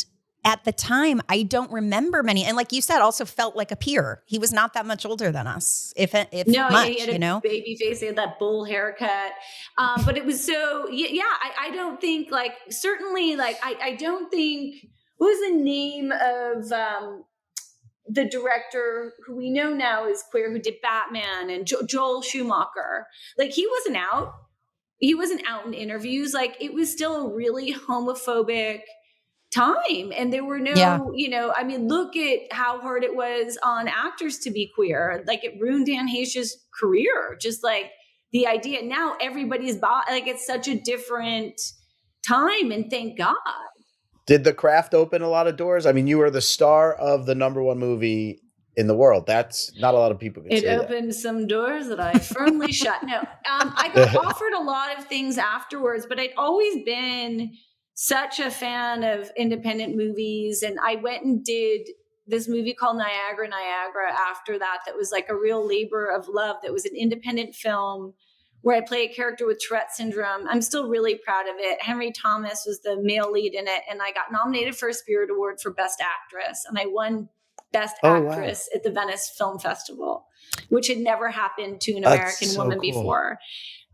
at the time, I don't remember many. And like you said, also felt like a peer. He was not that much older than us, if no, much, he had a baby face. He had that bull haircut. But it was so, I don't think like, certainly like, I don't think, what was the name of the director who we know now is queer, who did Batman, and Joel Schumacher. Like, he wasn't out. He wasn't out in interviews. Like, it was still a really homophobic time, and there were no I mean, look at how hard it was on actors to be queer. Like, it ruined Dan Heche's career. Just like the idea now everybody's like, it's such a different time, and thank God. Did The Craft open a lot of doors? I mean, you were the star of the #1 movie in the world. That's not a lot of people can say that. It opened some doors that I firmly shut. No, I got offered a lot of things afterwards, but I'd always been such a fan of independent movies. And I went and did this movie called Niagara after that was like a real labor of love. That was an independent film where I play a character with Tourette syndrome. I'm still really proud of it. Henry Thomas was the male lead in it. And I got nominated for a Spirit Award for Best Actress. And I won Best Actress at the Venice Film Festival, which had never happened to an American woman before.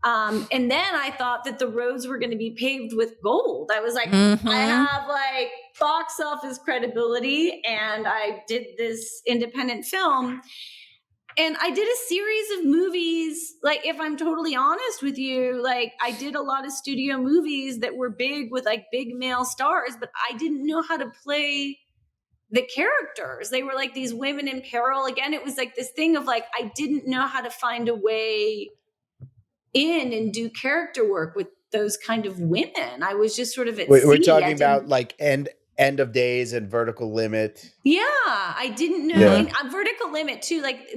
And then I thought that the roads were going to be paved with gold. I was like, I have like box office credibility, and I did this independent film, and I did a series of movies. Like, if I'm totally honest with you, like I did a lot of studio movies that were big with like big male stars, but I didn't know how to play the characters. They were like these women in peril. Again, it was like this thing of like, I didn't know how to find a way in and do character work with those kind of women. I was just sort of at sea. We're talking about like end of days and Vertical Limit. Yeah, I didn't know. And Vertical Limit too. Like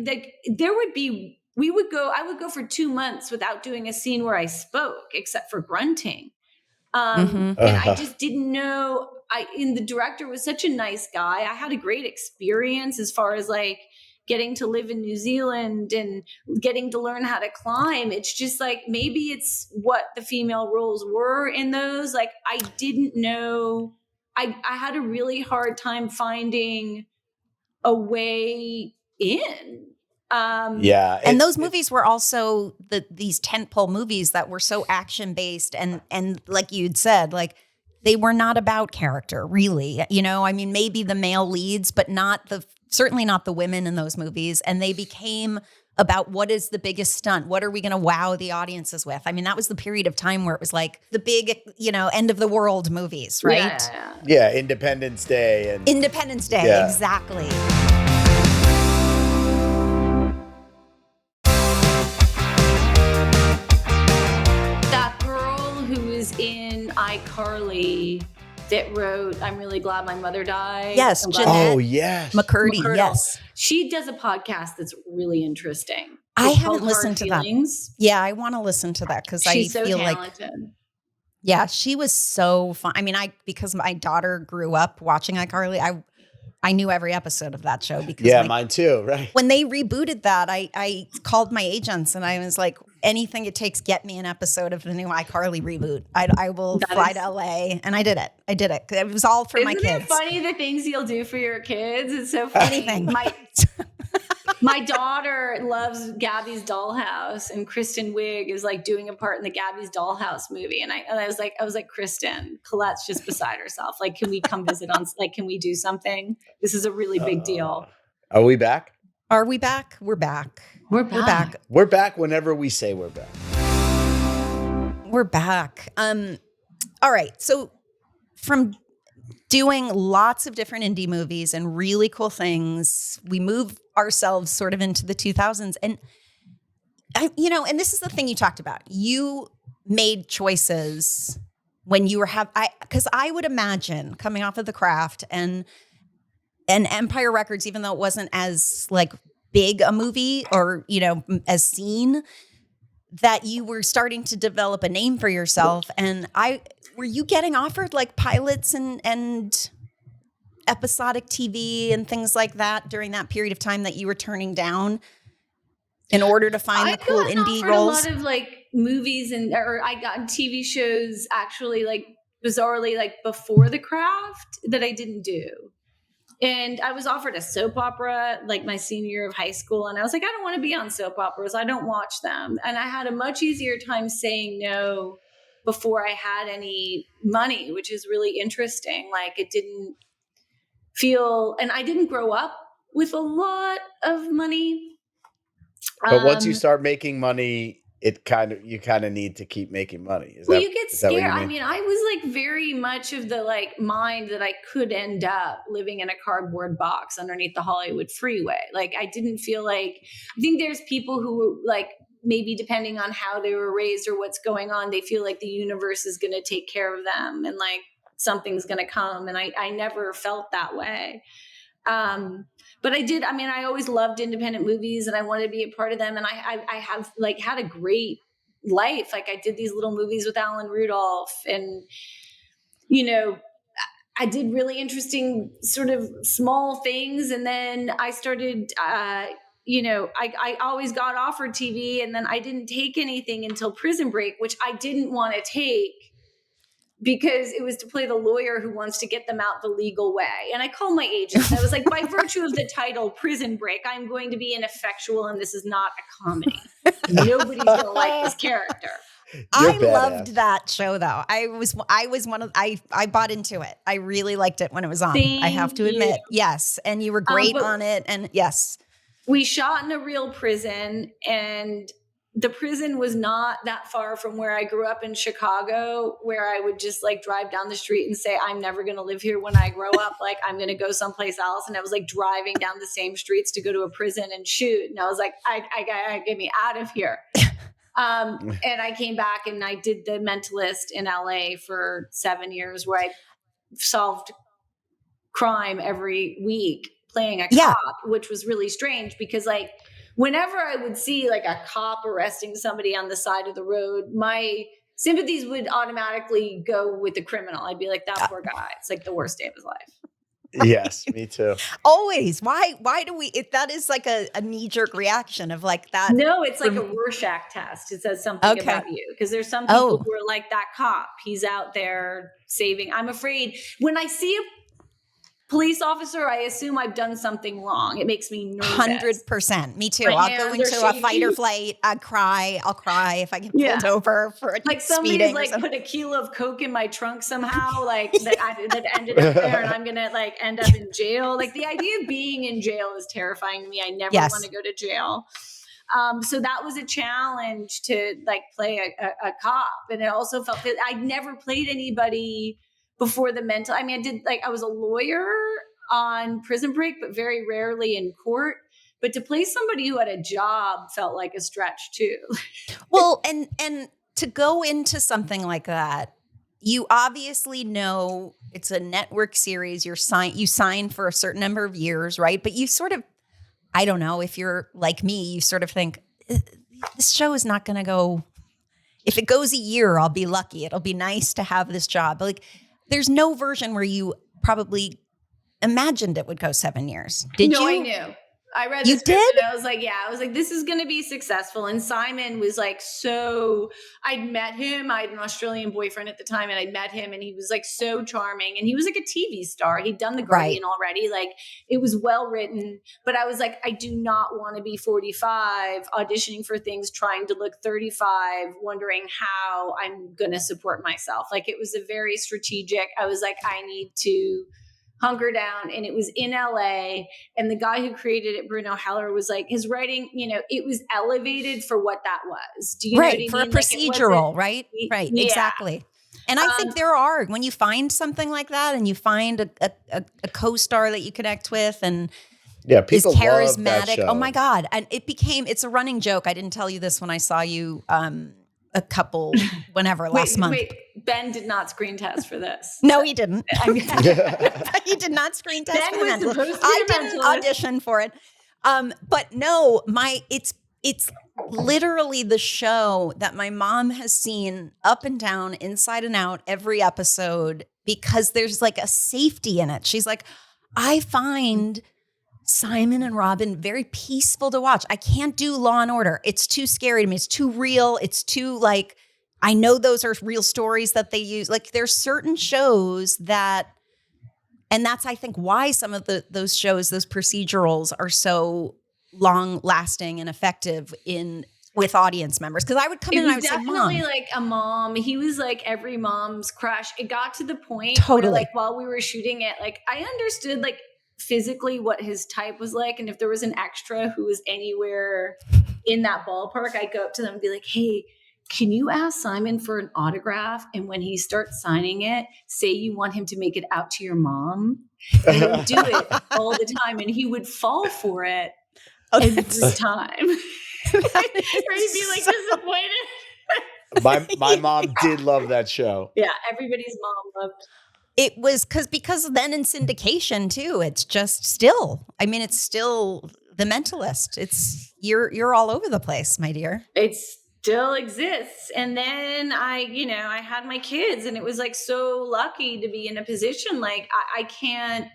there would be, I would go for 2 months without doing a scene where I spoke, except for grunting. And I just didn't know. The director was such a nice guy. I had a great experience as far as like getting to live in New Zealand and getting to learn how to climb. It's just like, maybe it's what the female roles were in those. Like, I didn't know. I had a really hard time finding a way in. And those movies were also these tentpole movies that were so action based and like you'd said, like they were not about character really, you know, I mean, maybe the male leads, but certainly not the women in those movies. And they became about what is the biggest stunt? What are we going to wow the audiences with? I mean, that was the period of time where it was like the big, you know, end of the world movies, right? Yeah. Independence Day. Exactly. In iCarly that wrote I'm Really Glad My Mother Died. Yes, Jeanette. Oh, yes. McCurdy, yes. She does a podcast that's really interesting. I haven't listened to that. Yeah, I want to listen to that because I feel talented. Yeah, she was so fun. I mean, because my daughter grew up watching iCarly, I knew every episode of that show because mine too, right? When they rebooted that, I called my agents and I was like, anything it takes, get me an episode of the new iCarly reboot. I will fly to LA, and I did it. It was all for my kids. Isn't it funny the things you'll do for your kids? It's so funny. Anything. My daughter loves Gabby's Dollhouse, and Kristen Wiig is like doing a part in the Gabby's Dollhouse movie. And I was like, Kristen, Colette's just beside herself. Like, can we come visit can we do something? This is a really big deal. Are we back? Are we back? We're back. We're back. We're back whenever we say we're back. We're back. All right. So from doing lots of different indie movies and really cool things, we move ourselves sort of into the 2000s. And, and this is the thing you talked about. You made choices when you were because I would imagine coming off of The Craft and Empire Records, even though it wasn't as like big a movie or, as seen, that you were starting to develop a name for yourself. And were you getting offered like pilots and episodic TV and things like that during that period of time that you were turning down in order to find the cool indie roles? A lot of like movies or I got TV shows actually like bizarrely like before The Craft that I didn't do. And I was offered a soap opera like my senior year of high school. And I was like, I don't want to be on soap operas. I don't watch them. And I had a much easier time saying no before I had any money, which is really interesting. Like it didn't feel, and I didn't grow up with a lot of money. But once you start making money, you kind of need to keep making money. You get scared. I mean, I was like very much of the like mind that I could end up living in a cardboard box underneath the Hollywood freeway. Like I didn't feel like, I think there's people who like, maybe depending on how they were raised or what's going on, they feel like the universe is going to take care of them and like something's going to come. And I never felt that way. But I always loved independent movies and I wanted to be a part of them. And I have like had a great life. Like I did these little movies with Alan Rudolph and, I did really interesting sort of small things. And then I started, I always got offered TV and then I didn't take anything until Prison Break, which I didn't want to take because it was to play the lawyer who wants to get them out the legal way. And I called my agent. I was like, by virtue of the title Prison Break, I'm going to be ineffectual and this is not a comedy. Nobody's going to like this character. I loved that show though. I was one of, I bought into it. I really liked it when it was on. I have to admit. Yes. And you were great on it. And yes. We shot in a real prison and the prison was not that far from where I grew up in Chicago, where I would just like drive down the street and say, I'm never going to live here when I grow up. Like, I'm going to go someplace else. And I was like driving down the same streets to go to a prison and shoot. And I was like, I gotta get me out of here. And I came back and I did the Mentalist in LA for 7 years, where I solved crime every week playing a cop, which was really strange because like, whenever I would see like a cop arresting somebody on the side of the road, my sympathies would automatically go with the criminal. I'd be like, that poor guy. It's like the worst day of his life. Yes, me too. Always. Why do we, that is like a knee-jerk reaction of like that. No, it's like a Rorschach test. It says something about you. Because there's some people who are like, that cop, he's out there saving. I'm afraid when I see a police officer, I assume I've done something wrong. It makes me nervous. 100%. Me too. I'll go into a fight or flight. I'll cry if I get pulled over for like somebody's like put a kilo of coke in my trunk somehow, like that ended up there, and I'm gonna like end up in jail. Like the idea of being in jail is terrifying to me. I never want to go to jail. So that was a challenge to like play a cop, and it also felt that I'd never played anybody before the mental. I mean, I did like I was a lawyer on Prison Break, but very rarely in court. But to play somebody who had a job felt like a stretch too. Well, and to go into something like that, you obviously know it's a network series. You sign for a certain number of years, right? But you sort of, I don't know, if you're like me, you sort of think this show is not going to go. If it goes a year, I'll be lucky. It'll be nice to have this job. But like, there's no version where you probably imagined it would go 7 years. Did you? No, I knew. I read this script and I was like, this is going to be successful. And Simon was like, I'd met him. I had an Australian boyfriend at the time, and I'd met him, and he was like so charming, and he was like a TV star. He'd done The Guardian already. Like it was well written, but I was like, I do not want to be 45 auditioning for things, trying to look 35, wondering how I'm going to support myself. Like it was a very strategic. I was like, I need to hunker down. And it was in LA. And the guy who created it, Bruno Heller, was like, his writing, it was elevated for what that was. Do you know what I mean? For a procedural, right? Right. Yeah. Exactly. And I think there are, when you find something like that and you find a co-star that you connect with and people is charismatic. love that show. Oh my God. And it's a running joke. I didn't tell you this when I saw you a couple, last month. Wait, Ben did not screen test for this. No, he didn't. He did not screen test for the Mentalist. I didn't audition for it. But no, it's literally the show that my mom has seen up and down, inside and out, every episode, because there's like a safety in it. She's like, I find Simon and Robin very peaceful to watch. I can't do Law and Order. It's too scary to me. It's too real. It's too like, I know those are real stories that they use. Like there's certain shows that, and that's, I think, why some of those shows, those procedurals are so long lasting and effective with audience members. Cause I would come in and I would say, Mom. Definitely like a mom. He was like every mom's crush. It got to the point where, like while we were shooting it, like I understood like physically what his type was like. And if there was an extra who was anywhere in that ballpark, I'd go up to them and be like, hey, can you ask Simon for an autograph? And when he starts signing it, say you want him to make it out to your mom. And he would do it all the time. And he would fall for it every time. Or he'd be like disappointed. My mom did love that show. Yeah, everybody's mom loved it. Was because then in syndication too, it's just still, it's still The Mentalist. It's you're all over the place, my dear. It still exists. And then I had my kids, and it was like so lucky to be in a position like I can't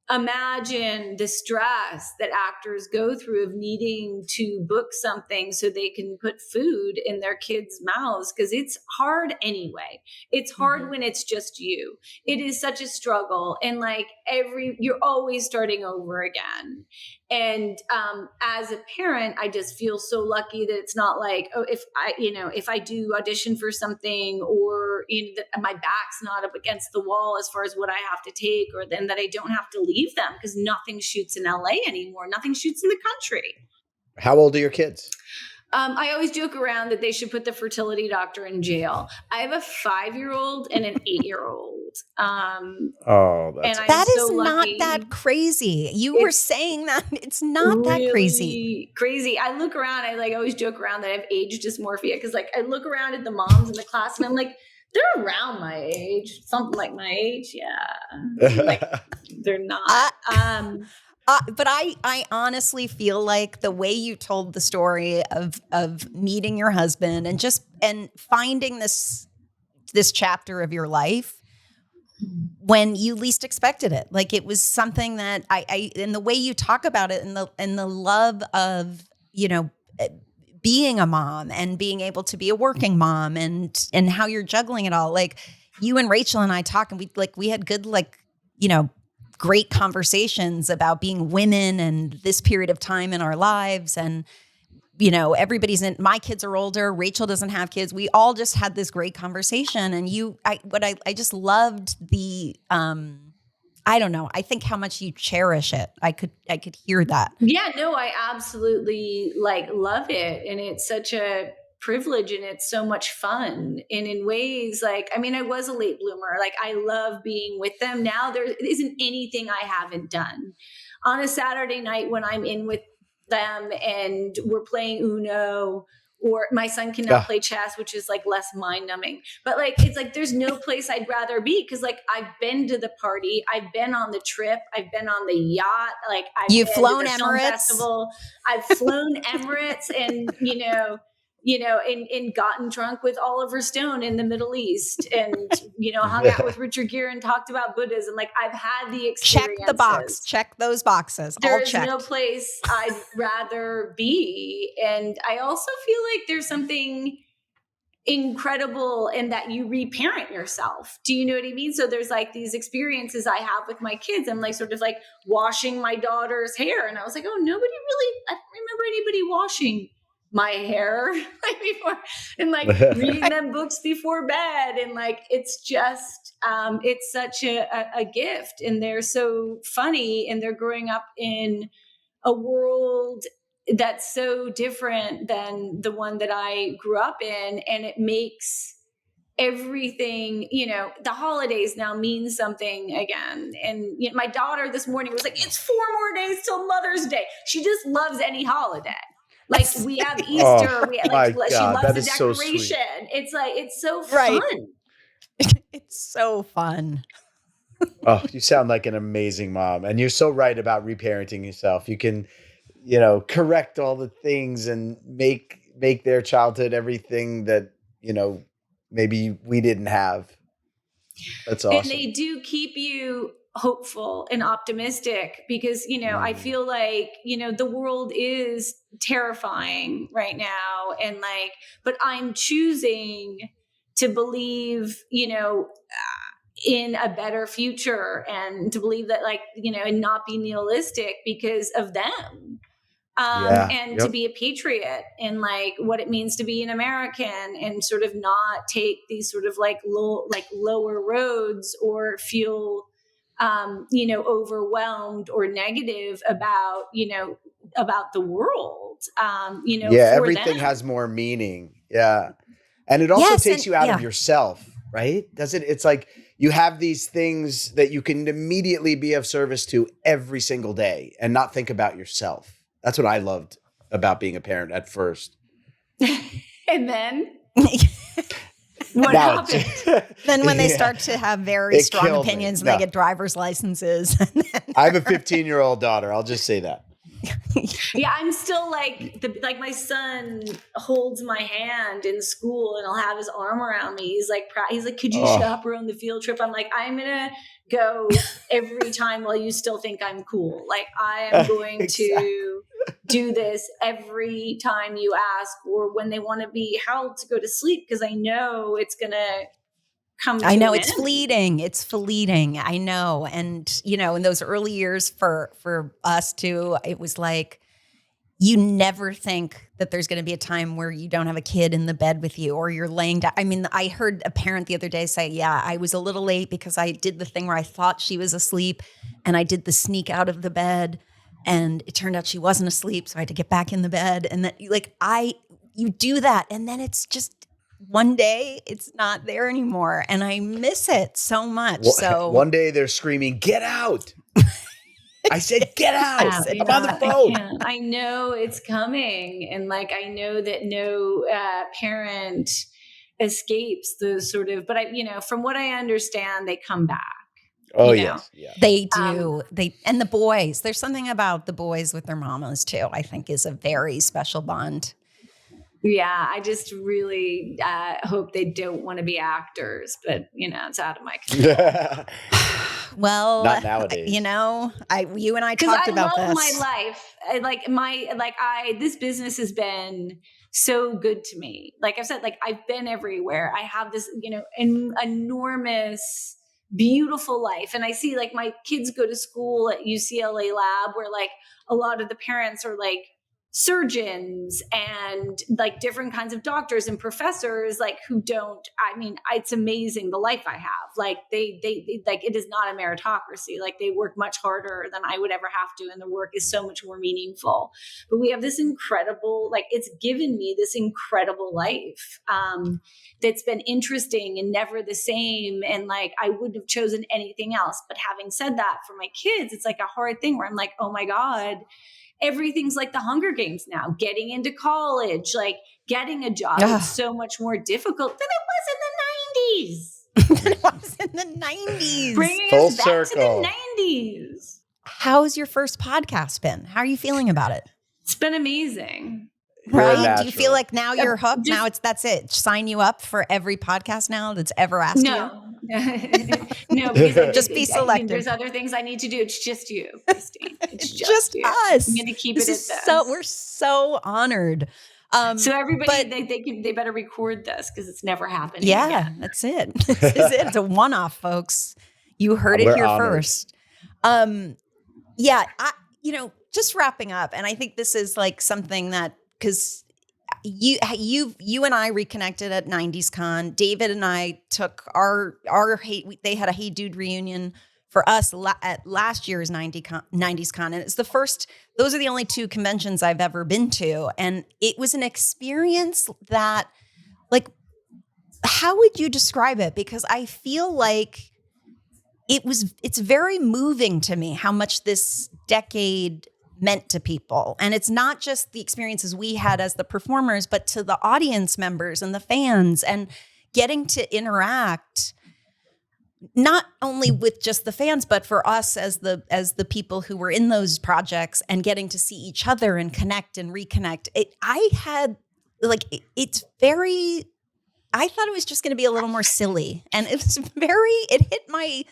imagine the stress that actors go through of needing to book something so they can put food in their kids' mouths, because it's hard anyway. It's hard when it's just you. It is such a struggle, and like you're always starting over again. And as a parent, I just feel so lucky that it's not like, oh, if I do audition for something, or my back's not up against the wall as far as what I have to take, or then that I don't have to leave them, because nothing shoots in LA anymore. Nothing shoots in the country. How old are your kids? I always joke around that they should put the fertility doctor in jail. I have a 5-year-old and an 8-year-old. That is not that crazy. You were saying that it's not that crazy. Crazy. I look around. I always joke around that I have age dysmorphia because I look around at the moms in the class and I'm like, they're around my age, something like my age. Yeah, they're not. But I honestly feel like the way you told the story of meeting your husband and finding this chapter of your life when you least expected it, like it was something that I and the way you talk about it and the love of, being a mom and being able to be a working mom and how you're juggling it all. Like you and Rachel and I talk and we had good, great conversations about being women and this period of time in our lives. And, my kids are older. Rachel doesn't have kids. We all just had this great conversation. And I just loved the, I don't know. I think how much you cherish it. I could hear that. Yeah, no, I absolutely love it. And it's such a privilege and it's so much fun. And in ways I was a late bloomer. I love being with them. Now there isn't anything I haven't done. On a Saturday night when I'm in with them and we're playing Uno, or my son cannot play chess, which is less mind numbing, but it's there's no place I'd rather be. Cause I've been to the party. I've been on the trip. I've been on the yacht. You've flown Emirates festival. I've flown Emirates and, and gotten drunk with Oliver Stone in the Middle East and, hung out with Richard Gere and talked about Buddhism. I've had the experiences. Check the box. Check those boxes. There's no place I'd rather be. And I also feel there's something incredible in that you reparent yourself. Do you know what I mean? So there's these experiences I have with my kids. I'm washing my daughter's hair. And I was oh, nobody really, I don't remember anybody washing my hair before and reading them books before bed. And it's just, it's such a gift and they're so funny and they're growing up in a world that's so different than the one that I grew up in. And it makes everything, the holidays now mean something again. And my daughter this morning was it's 4 more days till Mother's Day. She just loves any holiday. We have Easter. She loves the decoration. So it's so fun. It's so fun. Oh, you sound like an amazing mom. And you're so right about reparenting yourself. You can, correct all the things and make their childhood everything that, maybe we didn't have. That's awesome. And they do keep you hopeful and optimistic because, I feel the world is terrifying right now. And but I'm choosing to believe, in a better future and to believe that and not be nihilistic because of them. To be a patriot and what it means to be an American and sort of not take these sort of lower roads or feel overwhelmed or negative about the world. Everything has more meaning. Yeah. And it also takes you out of yourself, right? It's you have these things that you can immediately be of service to every single day and not think about yourself. That's what I loved about being a parent at first. And then what happened? Then when they start to have very strong opinions and they get driver's licenses. I have a 15-year-old daughter. I'll just say that. Yeah, I'm still my son holds my hand in school and I'll have his arm around me. He's like, could you chaperone the field trip? I'm I'm going to go every time while you still think I'm cool. I am going to do this every time you ask or when they want to be held to go to sleep because I know it's going to come to I know an it's end. fleeting. It's fleeting. I know. And, in those early years for us too, it was you never think that there's going to be a time where you don't have a kid in the bed with you or you're laying down. I mean, I heard a parent the other day say, I was a little late because I did the thing where I thought she was asleep and I did the sneak out of the bed and it turned out she wasn't asleep. So I had to get back in the bed. And that you do that. And then it's just one day it's not there anymore. And I miss it so much. So one day they're screaming, "Get out." I said, "Get out." I'm on the phone. I know it's coming. And like, I know that no parent escapes those sort of, but from what I understand, they come back. Oh, yes. Yeah. They do. And the boys, there's something about the boys with their mamas too, I think is a very special bond. Yeah, I just really hope they don't want to be actors, but it's out of my control. Well, not nowadays. You and I talked about this. I love my life. This business has been so good to me. Like I've said, like I've been everywhere. I have this, enormous, beautiful life. And I see like my kids go to school at UCLA Lab where like a lot of the parents are like surgeons and like different kinds of doctors and professors, like who don't, it's amazing the life I have. Like they like, it is not a meritocracy. Like they work much harder than I would ever have to. And the work is so much more meaningful, but we have this incredible, like it's given me this incredible life that's been interesting and never the same. And like, I wouldn't have chosen anything else. But having said that, for my kids, it's like a hard thing where I'm like, oh my God, everything's like the Hunger Games now, getting into college, like getting a job is so much more difficult than it was in the 90s. It was in the 90s. Bringing Full us back circle. to the 90s. How's your first podcast been? How are you feeling about it? It's been amazing. Right? Do you feel like now you're hooked? Now that's it. Sign you up for every podcast now that's ever asked you? No, because just be selective. There's other things I need to do. It's just you, Christine. It's just you. us. I'm going to keep it at this. We're so honored. So everybody, they better record this because it's never happening. Yeah, again. that's it. This is it. It's a one-off, folks. You heard it here honored. first. Just wrapping up, and I think this is like something that, because you and I reconnected at 90s Con. David and I took our they had a Hey Dude reunion for us at last year's 90s Con. And it's the first, those are the only two conventions I've ever been to. And it was an experience that, like, how would you describe it? Because I feel like it's very moving to me how much this decade meant to people. And it's not just the experiences we had as the performers, but to the audience members and the fans, and getting to interact not only with just the fans, but for us as the people who were in those projects, and getting to see each other and connect and reconnect. I thought it was just going to be a little more silly, and it hit my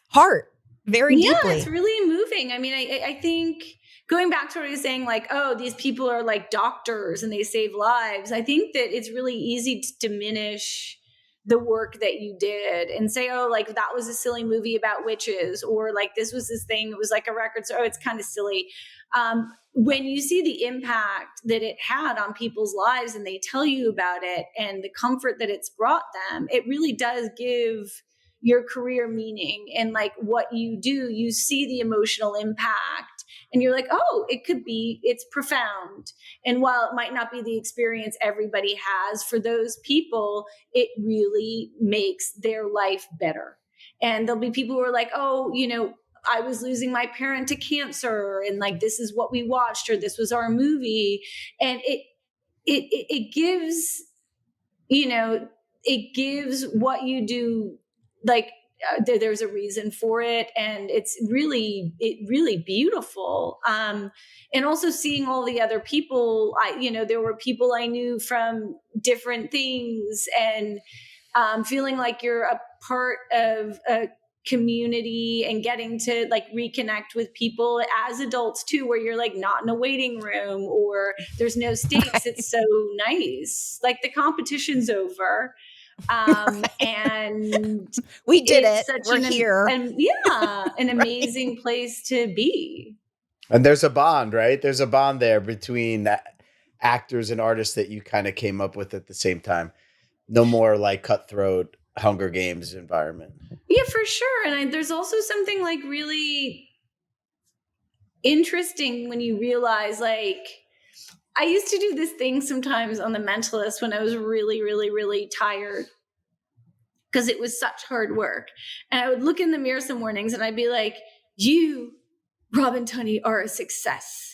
heart very deeply. Yeah, it's really moving. I mean, I think going back to what I was saying, like, oh, these people are like doctors and they save lives. I think that it's really easy to diminish the work that you did and say, oh, like that was a silly movie about witches, or like this was this thing, it was like a record. So it's kind of silly. When you see the impact that it had on people's lives and they tell you about it and the comfort that it's brought them, it really does give your career meaning. And like what you do, you see the emotional impact and you're like, oh, it's profound. And while it might not be the experience everybody has, for those people, it really makes their life better. And there'll be people who are like, oh, I was losing my parent to cancer, and like, this is what we watched, or this was our movie. And it gives, it gives what you do, like, there's a reason for it, and it's really beautiful. And also seeing all the other people, there were people I knew from different things, and feeling like you're a part of a community and getting to like reconnect with people as adults too, where you're like not in a waiting room or there's no stakes. Right. It's so nice. Like the competition's over. And we did it. We're here. And an amazing place to be. And there's a bond, right? There's a bond there between actors and artists that you kind of came up with at the same time. No more like cutthroat Hunger Games environment. Yeah, for sure. And there's also something like really interesting when you realize, like, I used to do this thing sometimes on the Mentalist when I was really, really, really tired because it was such hard work. And I would look in the mirror some mornings and I'd be like, you, Robin Tunney, are a success.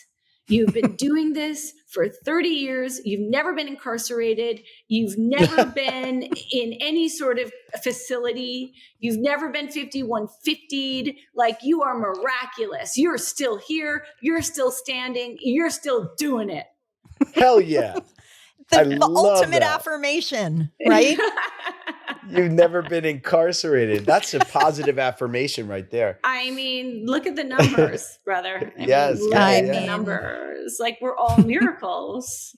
You've been doing this for 30 years. You've never been incarcerated. You've never been in any sort of facility. You've never been 5150'd. Like, you are miraculous. You're still here. You're still standing. You're still doing it. Hell yeah. The ultimate affirmation, right? You've never been incarcerated. That's a positive affirmation right there. I mean, look at the numbers, brother. Look at the numbers. Like, we're all miracles.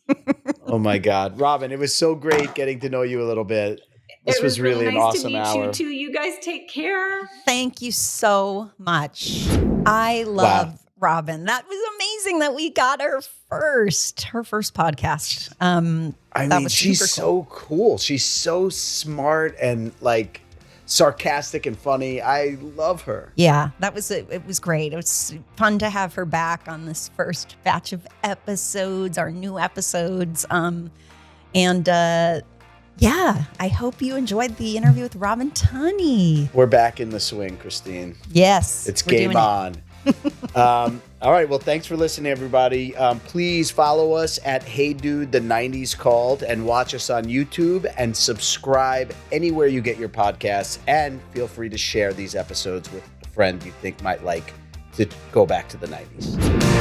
Oh my God. Robin, it was so great getting to know you a little bit. This was really an awesome hour. Nice to meet you too. You guys take care. Thank you so much. I love Robin. That was amazing that we got her first podcast. I mean, she's so cool. She's so smart and like sarcastic and funny. I love her. Yeah, it was great. It was fun to have her back on this first batch of episodes, our new episodes. Yeah, I hope you enjoyed the interview with Robin Tunney. We're back in the swing, Christine. Yes. It's game on. All right. Well, thanks for listening, everybody. Please follow us at Hey Dude, the 90s Called, and watch us on YouTube and subscribe anywhere you get your podcasts. And feel free to share these episodes with a friend you think might like to go back to the 90s.